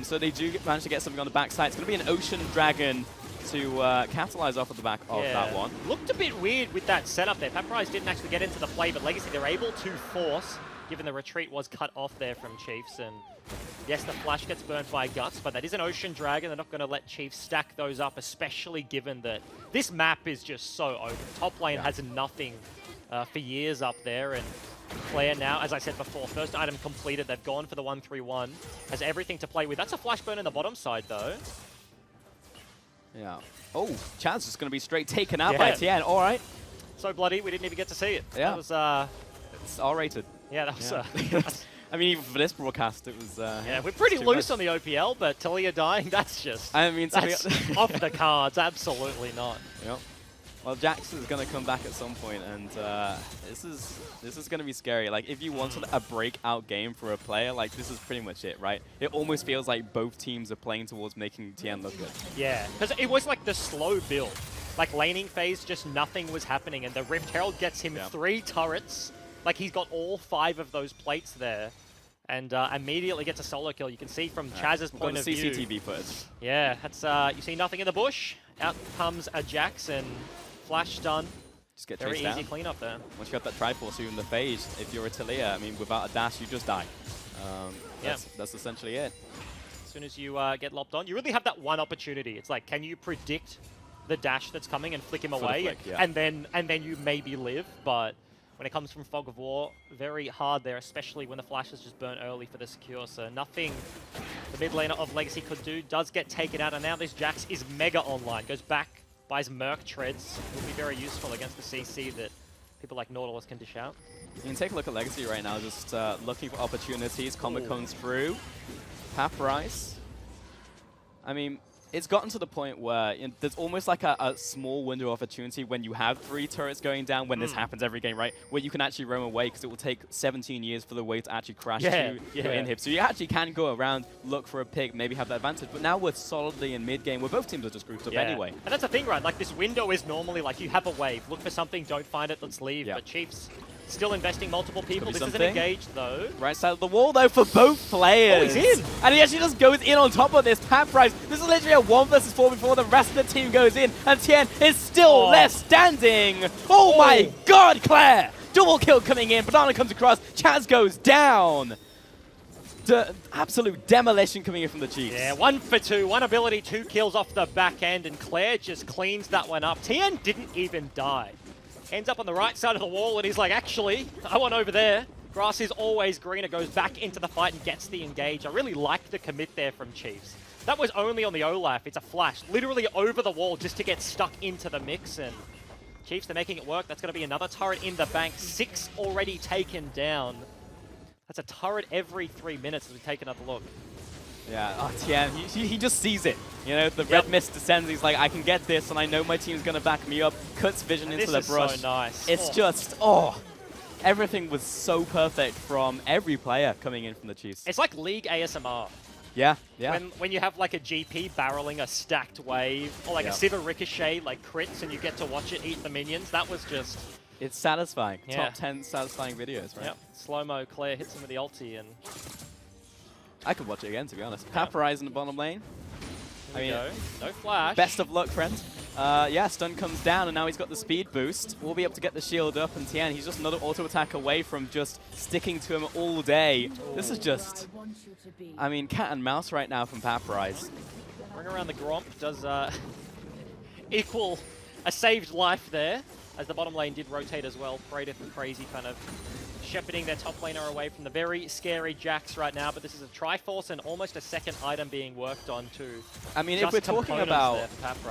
So they do manage to get something on the backside. It's going to be an Ocean Dragon to capitalize off of the back of that one. Looked a bit weird with that setup there. Paprise didn't actually get into the play, but Legacy, they're able to force, given the retreat was cut off there from Chiefs. And yes, the flash gets burned by Guts, but that is an Ocean Dragon. They're not going to let Chiefs stack those up, especially given that this map is just so open. Top lane has nothing for years up there, and Claire now, as I said before, first item completed. They've gone for the 1-3-1. Has everything to play with. That's a flash burn in the bottom side, though. Yeah. Oh, Chance is going to be straight taken out by Tien. All right. So bloody, we didn't even get to see it. Yeah. That was, it's R-rated. Yeah, that was... I mean, even for this broadcast, it was... yeah, we're pretty loose on the OPL, but Talia dying, that's just... I mean, that's off the cards. Absolutely not. Yep. Well, Jax is going to come back at some point, and this is going to be scary. Like, if you wanted a breakout game for a player, like, this is pretty much it, right? It almost feels like both teams are playing towards making Tien look good. Yeah, because it was like the slow build. Like, laning phase, just nothing was happening, and the Rift Herald gets him 3 turrets. Like, he's got all 5 of those plates there, and immediately gets a solo kill. You can see from Chaz's point of view. CCTV footage. Yeah, that's you see nothing in the bush. Out comes a Jax, and flash stun. Just get very chased easy down. cleanup there. Once you got that Triforce in the phase, if you're a Talia, I mean, without a dash, you just die. That's essentially it. As soon as you get lopped on, you really have that one opportunity. It's like, can you predict the dash that's coming and flick him away, and then you maybe live. But when it comes from Fog of War, very hard there, especially when the flash is just burnt early for the secure. So nothing the mid laner of Legacy could do. Does get taken out, and now this Jax is mega online. Goes back, buys Merc treads. Will be very useful against the CC that people like Nautilus can dish out. You can take a look at Legacy right now, just looking for opportunities. Comet comes through. Paprise. I mean, it's gotten to the point where there's almost like a small window of opportunity when you have 3 turrets going down, when this happens every game, right? Where you can actually roam away, because it will take 17 years for the wave to actually crash to your inhib. So you actually can go around, look for a pick, maybe have that advantage. But now we're solidly in mid-game, where both teams are just grouped up anyway. And that's the thing, right? Like, this window is normally like, you have a wave, look for something, don't find it, let's leave. But Chiefs still investing multiple people. This isn't engaged, though. Right side of the wall, though, for both players. Oh, he's in! And he actually just goes in on top of this. Paprise, this is literally a 1 versus 4 before the rest of the team goes in. And Tien is still left standing. Oh my god, Claire! Double kill coming in. Banana comes across. Chaz goes down. Absolute demolition coming in from the Chiefs. Yeah, 1 for 2. One ability, 2 kills off the back end. And Claire just cleans that one up. Tien didn't even die. Ends up on the right side of the wall, and he's like, actually, I want over there. Grass is always greener, goes back into the fight and gets the engage. I really like the commit there from Chiefs. That was only on the Olaf. It's a flash, literally over the wall just to get stuck into the mix. And Chiefs, they're making it work. That's going to be another turret in the bank. 6 already taken down. That's a turret every 3 minutes as we take another look. Yeah, oh, Tien, he just sees it. You know, the red mist descends, he's like, I can get this, and I know my team's going to back me up. Cuts vision into the brush. This is so nice. It's just, everything was so perfect from every player coming in from the Chiefs. It's like League ASMR. Yeah. When you have like a GP barreling a stacked wave, or like a Sivir Ricochet, like crits, and you get to watch it eat the minions, that was just... It's satisfying. Top 10 satisfying videos, right? Yep. Slow-mo, Claire hits him with the ulti, and... I could watch it again, to be honest. Paprise in the bottom lane. I mean, no flash. Best of luck, friend. Yeah, stun comes down, and now he's got the speed boost. We'll be able to get the shield up, and Tien, he's just another auto attack away from just sticking to him all day. This is just, I mean, cat and mouse right now from Paprise. Bring around the Gromp does equal a saved life there, as the bottom lane did rotate as well. Praedyth and Crazy kind of shepherding their top laner away from the very scary Jax right now, but this is a Triforce and almost a second item being worked on too. I mean, if we're talking about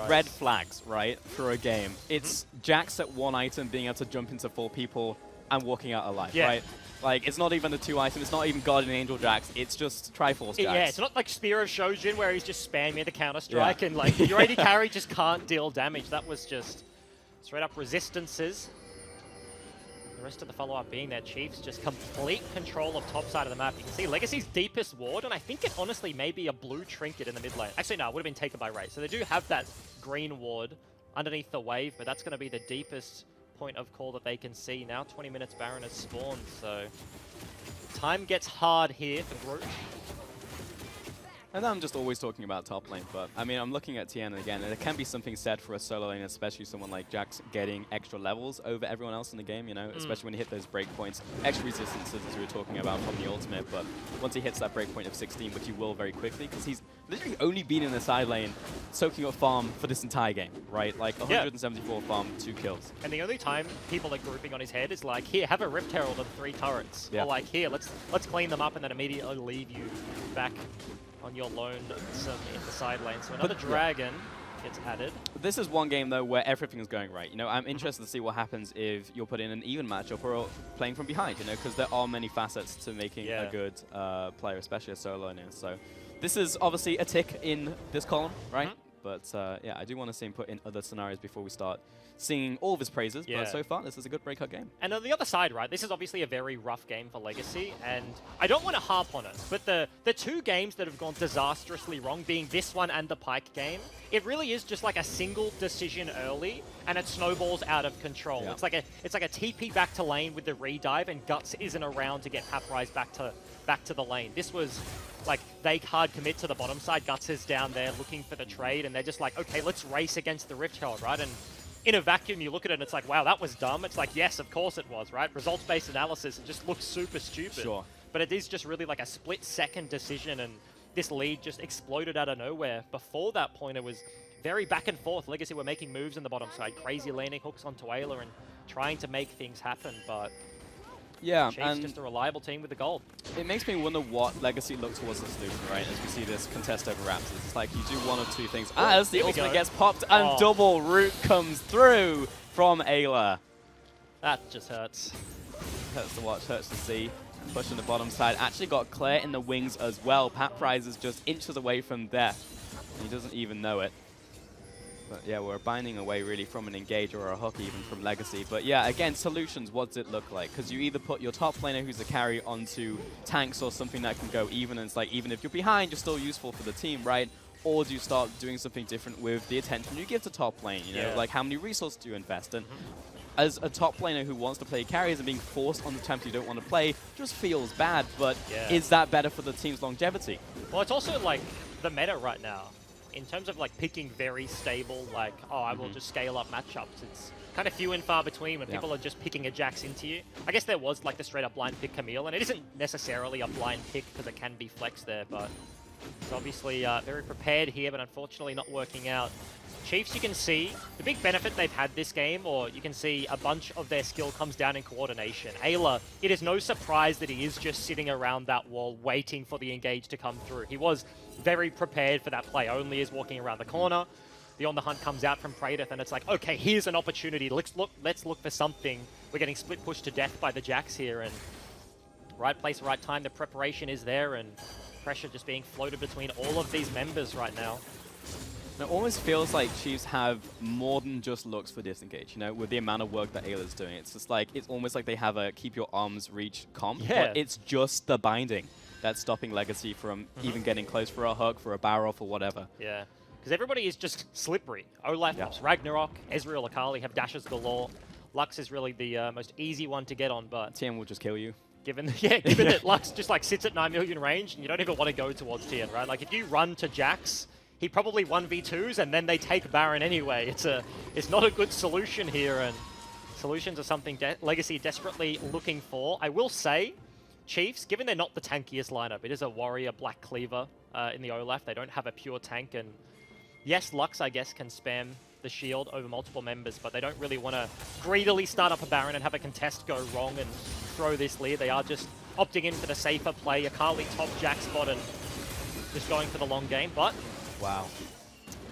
red flags, right, for a game, it's Jax at 1 item being able to jump into 4 people and walking out alive, right? Like, it's not even the 2 item, it's not even Guardian Angel Jax, it's just Triforce Jax. Yeah, it's not like Spear of Shojin where he's just spamming the counter-strike and like, your AD carry just can't deal damage. That was just straight up resistances. The rest of the follow-up being their Chiefs, just complete control of top side of the map. You can see Legacy's deepest ward, and I think it honestly may be a blue trinket in the mid lane. Actually, no, it would have been taken by Ray. So they do have that green ward underneath the wave, but that's going to be the deepest point of call that they can see. Now 20 minutes Baron has spawned, so time gets hard here for Groot. And I'm just always talking about top lane, but I mean, I'm looking at TN again, and it can be something said for a solo lane, especially someone like Jax getting extra levels over everyone else in the game, you know, especially when you hit those breakpoints. Extra resistances, as we were talking about from the ultimate, but once he hits that breakpoint of 16, which he will very quickly, because he's literally only been in the side lane soaking up farm for this entire game, right? Like 174 farm, 2 kills. And the only time people are grouping on his head is like, here, have a Rift Herald and 3 turrets. Or like, here, let's clean them up and then immediately leave you back on your lonesome in the side lane. So another dragon gets added. This is one game, though, where everything is going right. You know, I'm interested to see what happens if you're put in an even matchup or playing from behind, you know, because there are many facets to making a good player, especially a solo laner. So this is obviously a tick in this column, right? But yeah, I do want to see him put in other scenarios before we start singing all of his praises. But so far, this is a good breakout game. And on the other side, right, this is obviously a very rough game for Legacy, and I don't want to harp on it, but the 2 games that have gone disastrously wrong, being this one and the Pyke game, it really is just like a single decision early, and it snowballs out of control. It's like a TP back to lane with the redive, and Guts isn't around to get Paprized back to the lane. This was like they hard commit to the bottom side. Guts is down there looking for the trade, and they're just like, okay, let's race against the Rift Herald, right? And in a vacuum, you look at it and it's like, wow, that was dumb. It's like, yes, of course it was, right? Results-based analysis, it just looks super stupid. Sure. But it is just really like a split-second decision, and this lead just exploded out of nowhere. Before that point, it was very back and forth. Legacy were making moves in the bottom side, crazy landing hooks onto Ayla and trying to make things happen, but yeah, Chiefs just a reliable team with the gold. It makes me wonder what Legacy look towards the solution, right? As we see this contest over Raptors. It's like you do one of 2 things. As the ultimate gets popped and double root comes through from Ayla. That just hurts. Hurts to watch, hurts to see. Pushing the bottom side. Actually got Claire in the wings as well. Paprized is just inches away from death. He doesn't even know it. But yeah, we're binding away really from an engage or a hook even from Legacy. But yeah, again, solutions, what does it look like? Because you either put your top laner who's a carry onto tanks or something that can go even, and it's like, even if you're behind, you're still useful for the team, right? Or do you start doing something different with the attention you give to top lane? You know, like how many resources do you invest in? As a top laner who wants to play carries and being forced on the champs you don't want to play just feels bad, but is that better for the team's longevity? Well, it's also like the meta right now. In terms of like picking very stable, like, oh, I will just scale up matchups, it's kind of few and far between when people are just picking a Jax into you. I guess there was like the straight up blind pick Camille, and it isn't necessarily a blind pick because it can be flex there, but it's obviously very prepared here, but unfortunately not working out. Chiefs, you can see the big benefit they've had this game, or you can see a bunch of their skill comes down in coordination. Ayla, it is no surprise that he is just sitting around that wall waiting for the engage to come through. He was very prepared for that play. Only is walking around the corner. The On the Hunt comes out from Praedyth, and it's like, okay, here's an opportunity. Let's look for something. We're getting split pushed to death by the Jax here, and right place, right time. The preparation is there, and pressure just being floated between all of these members right now. It almost feels like Chiefs have more than just looks for disengage, you know, with the amount of work that Ayla's doing. It's just like, it's almost like they have a keep your arms reach comp, but it's just the binding that's stopping Legacy from even getting close for a hook, for a barrel, for whatever. Yeah, because everybody is just slippery. Olaf, Ragnarok, Ezreal, Akali have dashes galore. Lux is really the most easy one to get on, but TN will just kill you. Given that Lux just like sits at 9 million range, and you don't even want to go towards TN, right? Like if you run to Jax, he probably 1v2s, and then they take Baron anyway. It's not a good solution here, and solutions are something Legacy desperately looking for. I will say, Chiefs, given they're not the tankiest lineup, it is a Warrior Black Cleaver in the Olaf. They don't have a pure tank, and yes, Lux, I guess, can spam the shield over multiple members, but they don't really want to greedily start up a Baron and have a contest go wrong and throw this lead. They are just opting in for the safer play. Akali top Jack spot and just going for the long game, but wow.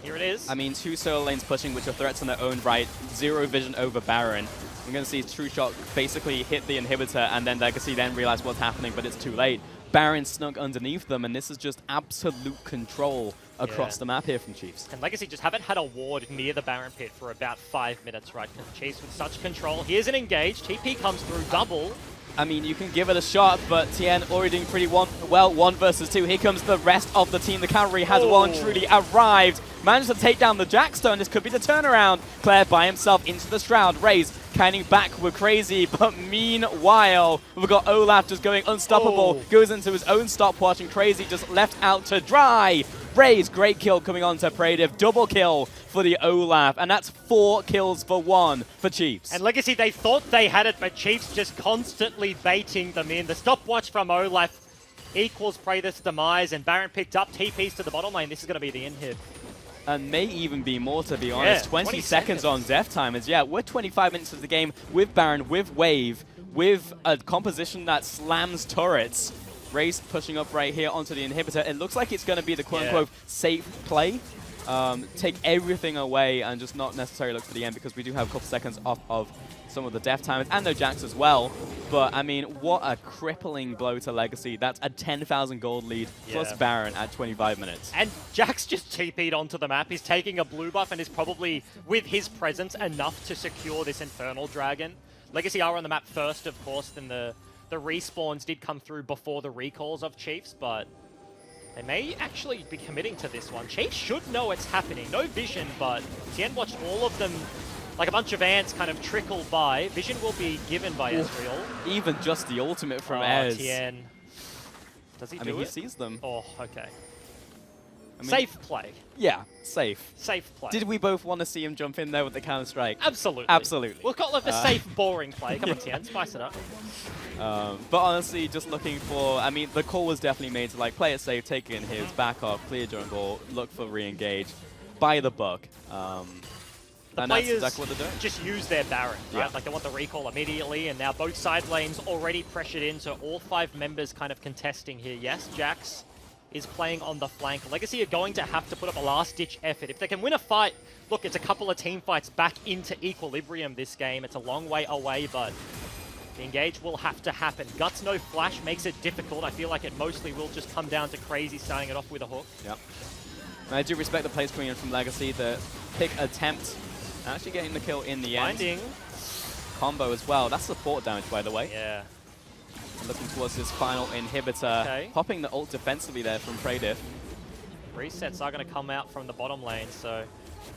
Here it is. I mean, 2 solo lanes pushing, which are threats in their own right. 0 vision over Baron. We're going to see True Shot basically hit the inhibitor, and then Legacy then realize what's happening, but it's too late. Baron snuck underneath them, and this is just absolute control across the map here from Chiefs. And Legacy just haven't had a ward near the Baron pit for about 5 minutes, right? Chiefs with such control. Here's an engage. TP comes through double. I mean, you can give it a shot, but TN already doing pretty well, 1 versus 2. Here comes the rest of the team. The cavalry has well and truly arrived. Managed to take down the Jackstone. This could be the turnaround. Claire by himself into the Shroud. Raze Counting back with Crazy, but meanwhile, we've got Olaf just going unstoppable. Goes into his own stopwatch, and Crazy just left out to dry. Raze, great kill coming on to Pradiv. Double kill for the Olaf, and that's 4 kills for 1 for Chiefs. And Legacy, they thought they had it, but Chiefs just constantly baiting them in. The stopwatch from Olaf equals Pradiv's demise, and Baron picked up TPs to the bottom lane. This is going to be the inhib. And may even be more, to be honest. 20 seconds on death time. Is, yeah, we're 25 minutes of the game with Baron, with Wave, with a composition that slams turrets. Raze pushing up right here onto the inhibitor. It looks like it's going to be the quote-unquote safe play. Take everything away and just not necessarily look for the end, because we do have a couple seconds off of some of the death timers, and no Jax as well. But, I mean, what a crippling blow to Legacy. That's a 10,000 gold lead plus Baron at 25 minutes. And Jax just TP'd onto the map. He's taking a blue buff and is probably, with his presence, enough to secure this Infernal Dragon. Legacy are on the map first, of course, then the respawns did come through before the recalls of Chiefs, but they may actually be committing to this one. Chiefs should know it's happening. No vision, but Tien watched all of them, like a bunch of ants, kind of trickle by. Vision will be given by Ezreal. Even just the ultimate from Ez. Tien. Does he do it? I mean, he sees them. Oh, okay. I mean, Safe play. Yeah, safe. Safe play. Did we both want to see him jump in there with the Counter-Strike? Absolutely. Absolutely. We'll call it a safe, boring play. Come on, Tien, spice it up. But honestly, just looking for, I mean, the call was definitely made to like play it safe, take it in his, back off, clear jungle, look for re-engage, buy the buck. And that's exactly what they're doing. Just use their Baron, right? Like they want the recall immediately, and now both side lanes already pressured in, so all 5 members kind of contesting here. Yes, Jax is playing on the flank. Legacy are going to have to put up a last-ditch effort. If they can win a fight, look, it's a couple of team fights back into equilibrium this game. It's a long way away, but the engage will have to happen. Guts no flash makes it difficult. I feel like it mostly will just come down to Crazy starting it off with a hook. Yep. And I do respect the plays coming in from Legacy. The pick attempt, actually getting the kill in the end. Combo as well. That's support damage, by the way. Yeah. Looking towards this final inhibitor. Okay. Popping the ult defensively there from Pradiv. Resets are going to come out from the bottom lane, so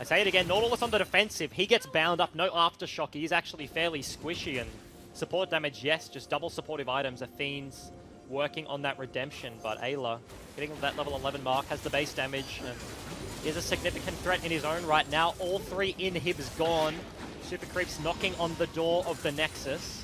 I say it again, Nautilus on the defensive. He gets bound up, no aftershock. He's actually fairly squishy, and support damage, yes, just double supportive items. Athene's working on that redemption, but Ayla getting that level 11 mark, has the base damage, and is a significant threat in his own right now. All 3 inhibs gone. Super Creep's knocking on the door of the Nexus.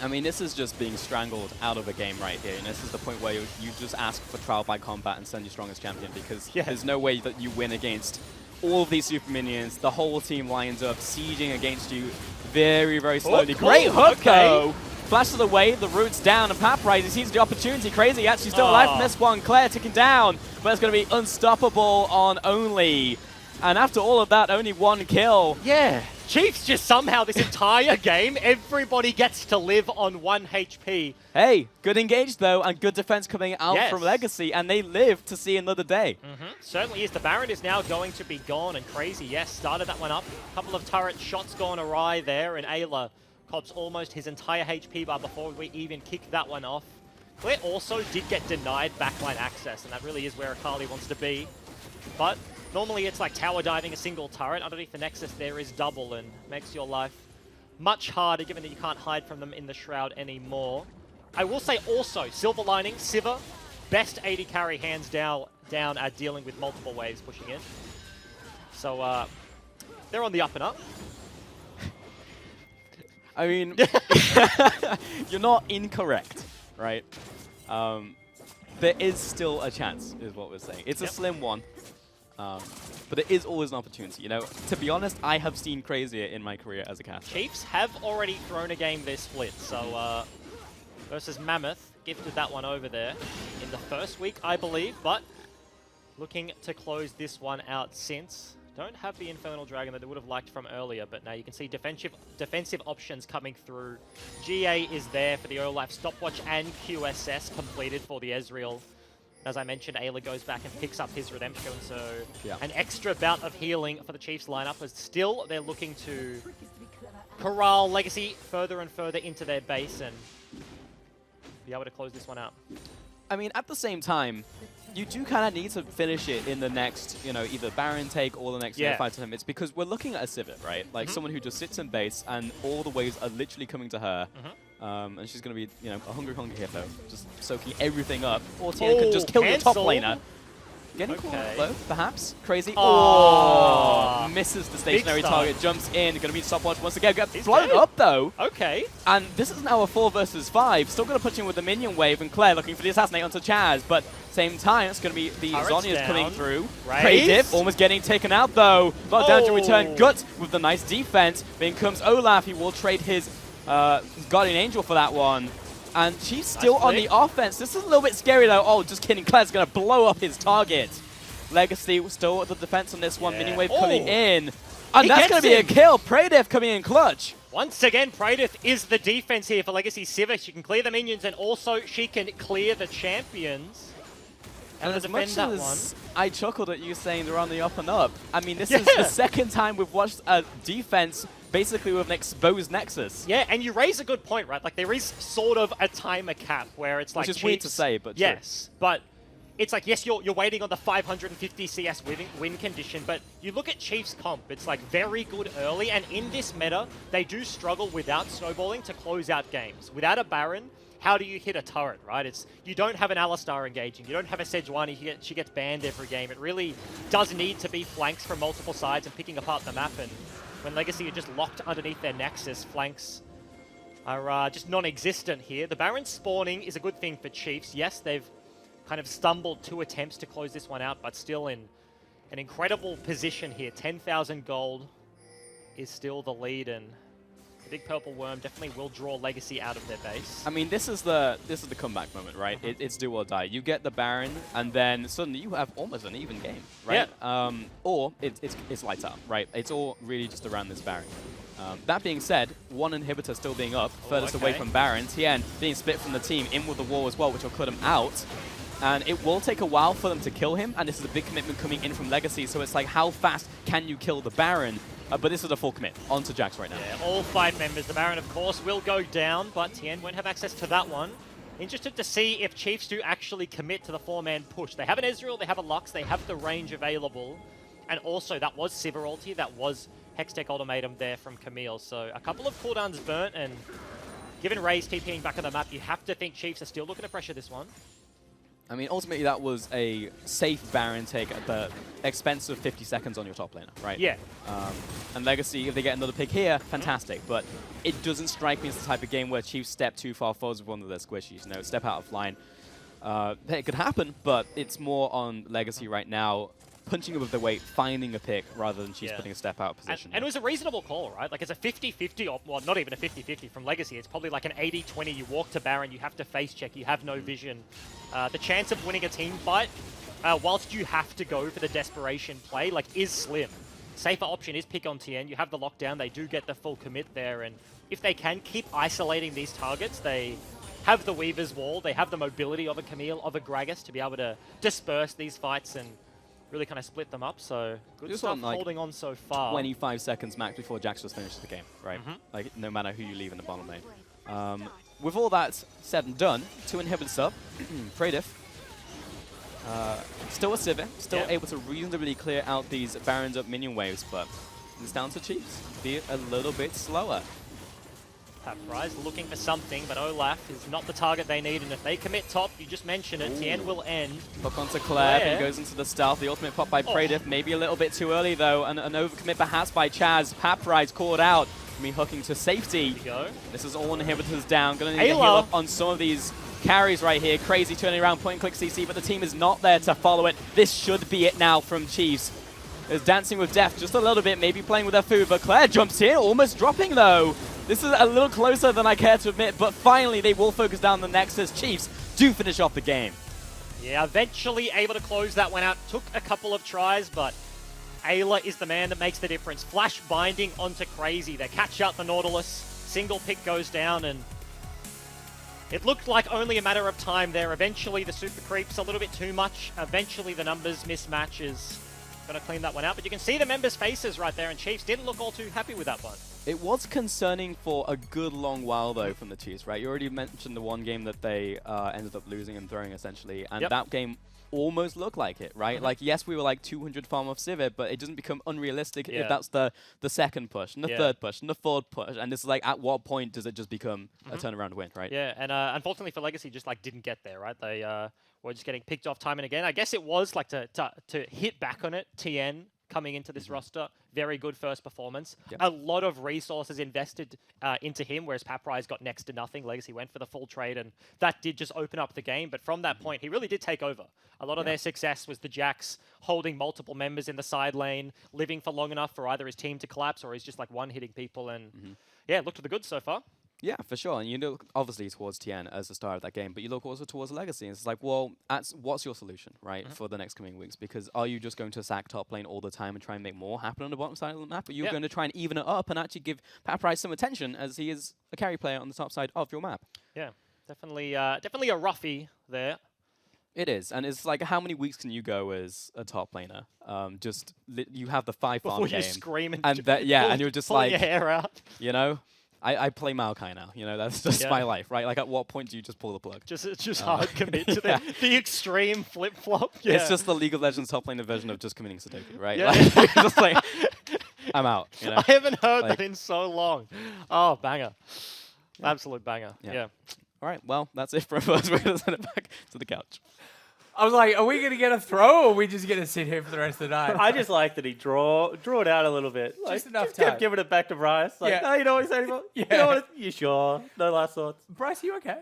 I mean, this is just being strangled out of a game right here. And this is the point where you just ask for trial by combat and send your strongest champion, because there's no way that you win against all of these super minions. The whole team lines up, sieging against you very, very slowly. Great hook, though! Flashes away, the root's down, and Paprise sees the opportunity. Crazy actually still alive from this one. Claire ticking down, but it's going to be unstoppable on Only. And after all of that, only 1 kill. Yeah. Chiefs just somehow this entire game, everybody gets to live on 1 HP. Hey, good engage though, and good defense coming out from Legacy, and they live to see another day. Certainly is. The Baron is now going to be gone, and Crazy, yes, started that one up. A couple of turret shots gone awry there, and Ayla cops almost his entire HP bar before we even kicked that one off. Claire also did get denied backline access, and that really is where Akali wants to be. But normally it's like tower diving a single turret. Underneath the Nexus there is double, and makes your life much harder given that you can't hide from them in the Shroud anymore. I will say also, silver lining, Sivir, best AD carry hands down at dealing with multiple waves pushing in. So they're on the up and up. I mean, you're not incorrect, right? There is still a chance, is what we're saying. It's a slim one. But it is always an opportunity, you know. To be honest, I have seen crazier in my career as a caster. Chiefs have already thrown a game this split, so versus Mammoth, gifted that one over there in the first week, I believe, but looking to close this one out since. Don't have the Infernal Dragon that they would have liked from earlier, but now you can see defensive options coming through. GA is there for the Olaf stopwatch, and QSS completed for the Ezreal. As I mentioned, Ayla goes back and picks up his redemption, so an extra bout of healing for the Chiefs lineup, as still they're looking to corral Legacy further and further into their base and be able to close this one out. I mean, at the same time, you do kind of need to finish it in the next, either Baron take or the next 5 to 10 minutes, because we're looking at a Civet, right? Like someone who just sits in base and all the waves are literally coming to her. And she's going to be, a hungry hippo, just soaking everything up. Or Tien could just kill your top laner. Getting caught though, perhaps. Crazy. Oh! Misses the stationary target, jumps in, going to be stopwatch once again. Gets blown up though. Okay. And this is now a 4 versus 5. Still going to push in with the minion wave, and Claire looking for the assassinate onto Chaz. But same time, it's going to be the Zhonya's coming through. Pradiff almost getting taken out though. A lot of damage in return. Gut with the nice defense. Then comes Olaf. He will trade his Guardian Angel for that one. And she's still on the offense. This is a little bit scary though. Oh, just kidding. Claire's going to blow up his target. Legacy still at the defense on this one. Minion wave coming in. And that's going to be a kill. Pradiff coming in clutch. Once again, Pradiff is the defense here for Legacy Civet. She can clear the minions, and also she can clear the champions. And as much as I chuckled at you saying they're on the up and up, I mean, this is the second time we've watched a defense basically with an exposed Nexus. Yeah, and you raise a good point, right? Like, there is sort of a timer cap where it's like... Which is weird to say, but yes, but it's like, yes, you're waiting on the 550 CS win condition, but you look at Chiefs comp, it's like very good early, and in this meta, they do struggle without snowballing to close out games. Without a Baron, how do you hit a turret, right? You don't have an Alistar engaging, you don't have a Sejuani, she gets banned every game. It really does need to be flanks from multiple sides and picking apart the map, and when Legacy are just locked underneath their Nexus, flanks are just non-existent here. The Baron spawning is a good thing for Chiefs. Yes, they've kind of stumbled 2 attempts to close this one out, but still in an incredible position here. 10,000 gold is still the lead, and the big purple worm definitely will draw Legacy out of their base. I mean, this is the comeback moment, right? It's do or die. You get the Baron, and then suddenly you have almost an even game, right? Yeah. Or it's lights out, right? It's all really just around this Baron. That being said, one inhibitor still being up, furthest away from Baron. Tien being split from the team, in with the wall as well, which will cut him out. And it will take a while for them to kill him, and this is a big commitment coming in from Legacy, so it's like, how fast can you kill the Baron? But this is a full commit onto Jax right now. Yeah, all 5 members. The Baron, of course, will go down, but Tien won't have access to that one. Interested to see if Chiefs do actually commit to the 4-man push. They have an Ezreal, they have a Lux, they have the range available, and also that was Sivir ulti, that was Hextech ultimatum there from Camille. So a couple of cooldowns burnt, and given Ray's TPing back on the map, you have to think Chiefs are still looking to pressure this one. I mean, ultimately, that was a safe Baron take at the expense of 50 seconds on your top laner, right? Yeah. And Legacy, if they get another pick here, fantastic. But it doesn't strike me as the type of game where Chiefs step too far forward with one of their squishies, step out of line. It could happen, but it's more on Legacy right now, punching above their weight, finding a pick, rather than Chiefs putting a step out position. And it was a reasonable call, right? Like, it's a 50-50, well, not even a 50-50 from Legacy. It's probably like an 80-20. You walk to Baron, you have to face check, you have no vision. The chance of winning a team fight, whilst you have to go for the desperation play, like, is slim. Safer option is pick on Tien. You have the lockdown. They do get the full commit there, and if they can keep isolating these targets, they have the Weaver's Wall, they have the mobility of a Camille, of a Gragas to be able to disperse these fights and really kind of split them up. So good just stuff like holding on so far. 25 seconds max before Jax just finishes the game, right? Like, no matter who you leave in the bottom lane. With all that said and done, 2 inhibitors up. Pradiff. Still a Civet, still able to reasonably clear out these Barons up minion waves, but it's down to Chiefs. Be a little bit slower. Prize looking for something, but Olaf is not the target they need, and if they commit top, you just mentioned it, Tien will end. Hook onto Claire, and goes into the stealth. The ultimate pop by Pradiff, maybe a little bit too early though, and an overcommit perhaps by Chaz. Prize caught out. Me hooking to safety. This is all inhibitors down. Gonna need to heal up on some of these carries right here. Crazy turning around, point and click CC, but the team is not there to follow it. This should be it now from Chiefs. Is dancing with death just a little bit, maybe playing with their food, but Claire jumps in, almost dropping though. This is a little closer than I care to admit, but finally they will focus down the Nexus. Chiefs do finish off the game. Yeah, eventually able to close that one out. Took a couple of tries, but Ayla is the man that makes the difference. Flash binding onto Crazy. They catch out the Nautilus. Single pick goes down, and it looked like only a matter of time there. Eventually the super creeps a little bit too much. Eventually the numbers mismatch is going to clean that one out. But you can see the members' faces right there, and Chiefs didn't look all too happy with that one. It was concerning for a good long while, though, from the Chiefs, right? You already mentioned the one game that they ended up losing and throwing, essentially, and that game almost looked like it, right? Like, yes, we were like 200 farm off Civet, but it doesn't become unrealistic if that's the second push, and the third push, and the fourth push, and it's like, at what point does it just become a turnaround win, right? Yeah, and unfortunately for Legacy, just like didn't get there, right? They were just getting picked off time and again. I guess it was like to hit back on it, TN coming into this roster, very good first performance. A lot of resources invested into him, whereas Paprise got next to nothing. Legacy went for the full trade, and that did just open up the game. But from that point, he really did take over. A lot of their success was the Jacks holding multiple members in the side lane, living for long enough for either his team to collapse or he's just like one-hitting people. And yeah, looked to the good so far. Yeah, for sure. And you look obviously towards TN as the star of that game, but you look also towards Legacy. And it's like, well, what's your solution, right, for the next coming weeks? Because are you just going to sack top lane all the time and try and make more happen on the bottom side of the map? Or you're going to try and even it up and actually give Paprise some attention, as he is a carry player on the top side of your map? Yeah, definitely a roughie there. It is, and it's like, how many weeks can you go as a top laner? You have the 5 farm Before game, you scream and and you're just pull like, your hair out. you know. I play Maokai now, you know, that's just my life, right? Like, at what point do you just pull the plug? Just hard commit to the extreme flip-flop. Yeah. It's just the League of Legends top laner version of just committing Sudoku, right? Yeah. Like, just like, I'm out, you know? I haven't heard that in so long. Oh, banger. Absolute banger. Yeah. All right, well, that's it for us. We're going to send it back to the couch. I was like, are we going to get a throw, or are we just going to sit here for the rest of the night? I just like that he drew it out a little bit. Like, Just enough kept time. giving it back to Bryce. Like, oh, you know what he's saying about? Yeah. You know what? You sure? No last thoughts. Bryce, you okay?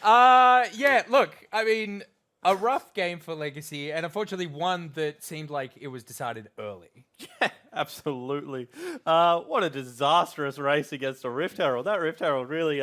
Yeah, look, I mean, a rough game for Legacy, and unfortunately one that seemed like it was decided early. Yeah, absolutely. What a disastrous race against a Rift Herald. That Rift Herald really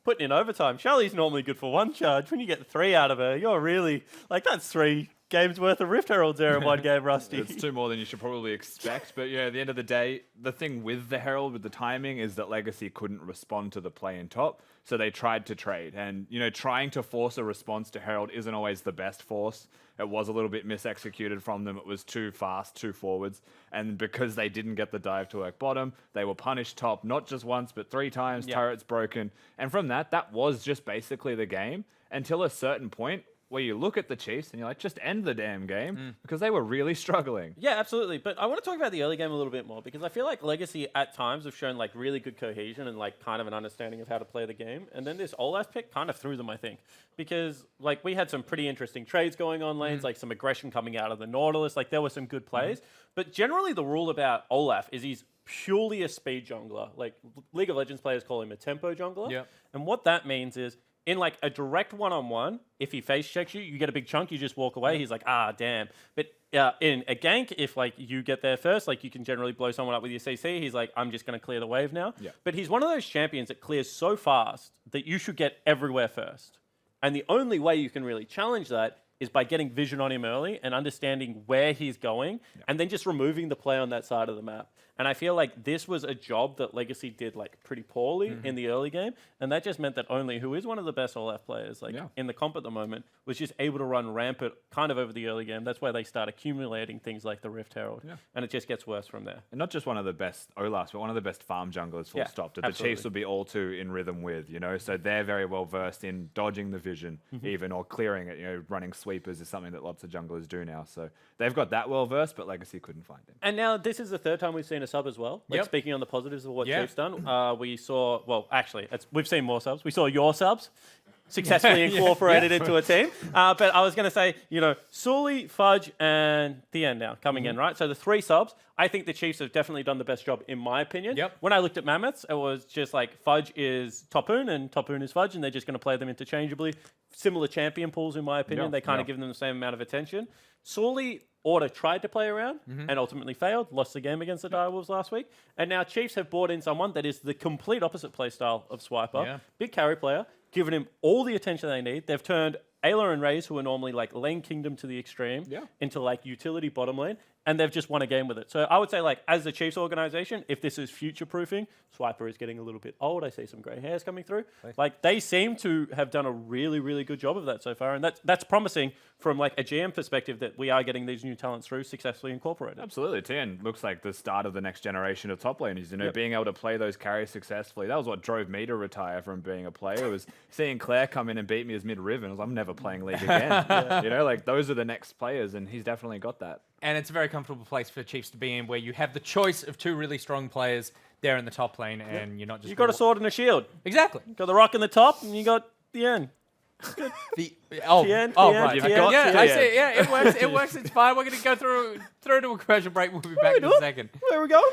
putting in overtime. Charlie's normally good for one charge. When you get 3 out of her, you're really, like, that's 3 games worth of Rift Heralds there in one game, Rusty. It's 2 more than you should probably expect. But yeah, at the end of the day, the thing with the Herald, with the timing, is that Legacy couldn't respond to the play in top. So they tried to trade. And, you know, trying to force a response to Herald isn't always the best force. It was a little bit misexecuted from them. It was too fast, too forwards. And because they didn't get the dive to work bottom, they were punished top, not just once, but 3 times, turrets broken. And from that was just basically the game until a certain point where you look at the Chiefs and you're like, just end the damn game, because they were really struggling. Yeah, absolutely. But I want to talk about the early game a little bit more, because I feel like Legacy at times have shown like really good cohesion and like kind of an understanding of how to play the game. And then this Olaf pick kind of threw them, I think, because like we had some pretty interesting trades going on lanes, like some aggression coming out of the Nautilus. Like there were some good plays. But generally the rule about Olaf is he's purely a speed jungler. Like League of Legends players call him a tempo jungler. Yep. And what that means is, in like a direct one-on-one, if he face checks you, you get a big chunk, you just walk away. He's like, ah, damn. But in a gank, if like you get there first, like you can generally blow someone up with your CC. He's like, I'm just going to clear the wave now. Yeah. But he's one of those champions that clears so fast that you should get everywhere first. And the only way you can really challenge that is by getting vision on him early and understanding where he's going, and then just removing the play on that side of the map. And I feel like this was a job that Legacy did like pretty poorly in the early game, and that just meant that Only, who is one of the best Olaf players like in the comp at the moment, was just able to run rampant kind of over the early game. That's where they start accumulating things like the Rift Herald, and it just gets worse from there. And not just one of the best Olafs, but one of the best farm junglers, full stop, that the Chiefs would be all too in rhythm with, you know? So they're very well versed in dodging the vision even, or clearing it, you know, running sweepers is something that lots of junglers do now. So they've got that well versed, but Legacy couldn't find him. And now this is the 3rd time we've seen a sub as well. Like speaking on the positives of what Chief's done, we saw, well, actually, we've seen more subs. We saw your subs successfully incorporated into a team. But I was going to say, you know, Sully, Fudge, and Thien now coming in, right? So the 3 subs, I think the Chiefs have definitely done the best job, in my opinion. When I looked at Mammoths, it was just like Fudge is Topoon and Topoon is Fudge, and they're just going to play them interchangeably. Similar champion pools, in my opinion. They kind of give them the same amount of attention. Sully Order tried to play around and ultimately failed, lost the game against the Direwolves last week. And now Chiefs have brought in someone that is the complete opposite play style of Swiper. Big carry player, given him all the attention they need. They've turned Ayla and Raze, who are normally like lane kingdom to the extreme, into like utility bottom lane. and they've just won a game with it. So I would say, like, as the Chiefs organization, if this is future-proofing, Swiper is getting a little bit old. I see some grey hairs coming through. Like, they seem to have done a really, really good job of that so far, and that's promising from, like, a GM perspective that we are getting these new talents through successfully incorporated. Absolutely. Tien looks like the start of the next generation of top laners, you know, being able to play those carries successfully. That was what drove me to retire from being a player, was seeing Claire come in and beat me as mid-riv, and I was like, I'm never playing League again. You know, like, those are the next players, and he's definitely got that. And it's a very comfortable place for Chiefs to be in, where you have the choice of 2 really strong players there in the top lane, and you're not just... You got a sword and a shield. Exactly. You got the rock in the top, and you got the end. Right. Yeah, I see. Yeah, it works. It works. It's fine. We're going to go through to a commercial break. We'll be back in a second. Where we go?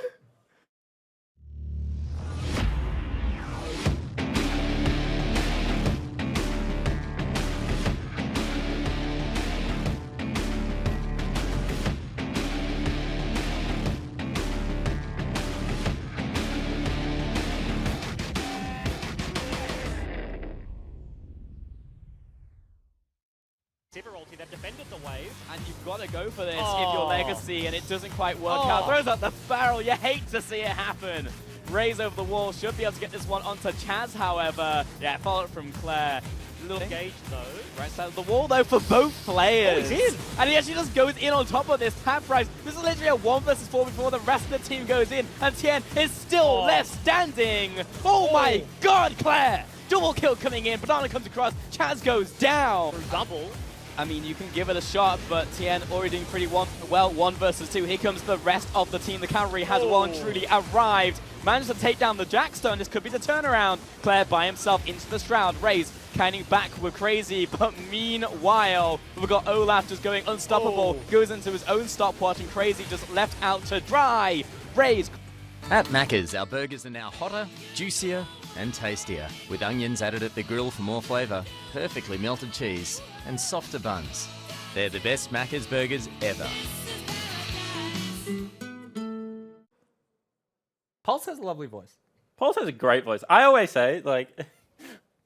They've defended the wave. And you've got to go for this if you're Legacy and it doesn't quite work out. Throws out the barrel. You hate to see it happen. Raise over the wall. Should be able to get this one onto Chaz, however. Yeah, follow it from Claire. Little engaged though. Right side of the wall though for both players. Oh, he's in. And he actually just goes in on top of this. Taprise. This is literally a 1 versus 4 before the rest of the team goes in. And Tien is still left standing. Oh my god, Claire! Double kill coming in. Banana comes across. Chaz goes down. Through double. I mean, you can give it a shot, but Tien already doing pretty well, 1 versus 2. Here comes the rest of the team. The cavalry has well and truly arrived. Managed to take down the Jackstone. This could be the turnaround. Claire by himself into the Shroud. Raze counting back with Crazy, but meanwhile, we've got Olaf just going unstoppable. Goes into his own stopwatch, and Crazy just left out to dry. Raze. At Macca's, our burgers are now hotter, juicier, and tastier, with onions added at the grill for more flavour, perfectly melted cheese, and softer buns. They're the best Macca's burgers ever. Pulse has a lovely voice. Pulse has a great voice. I always say, like,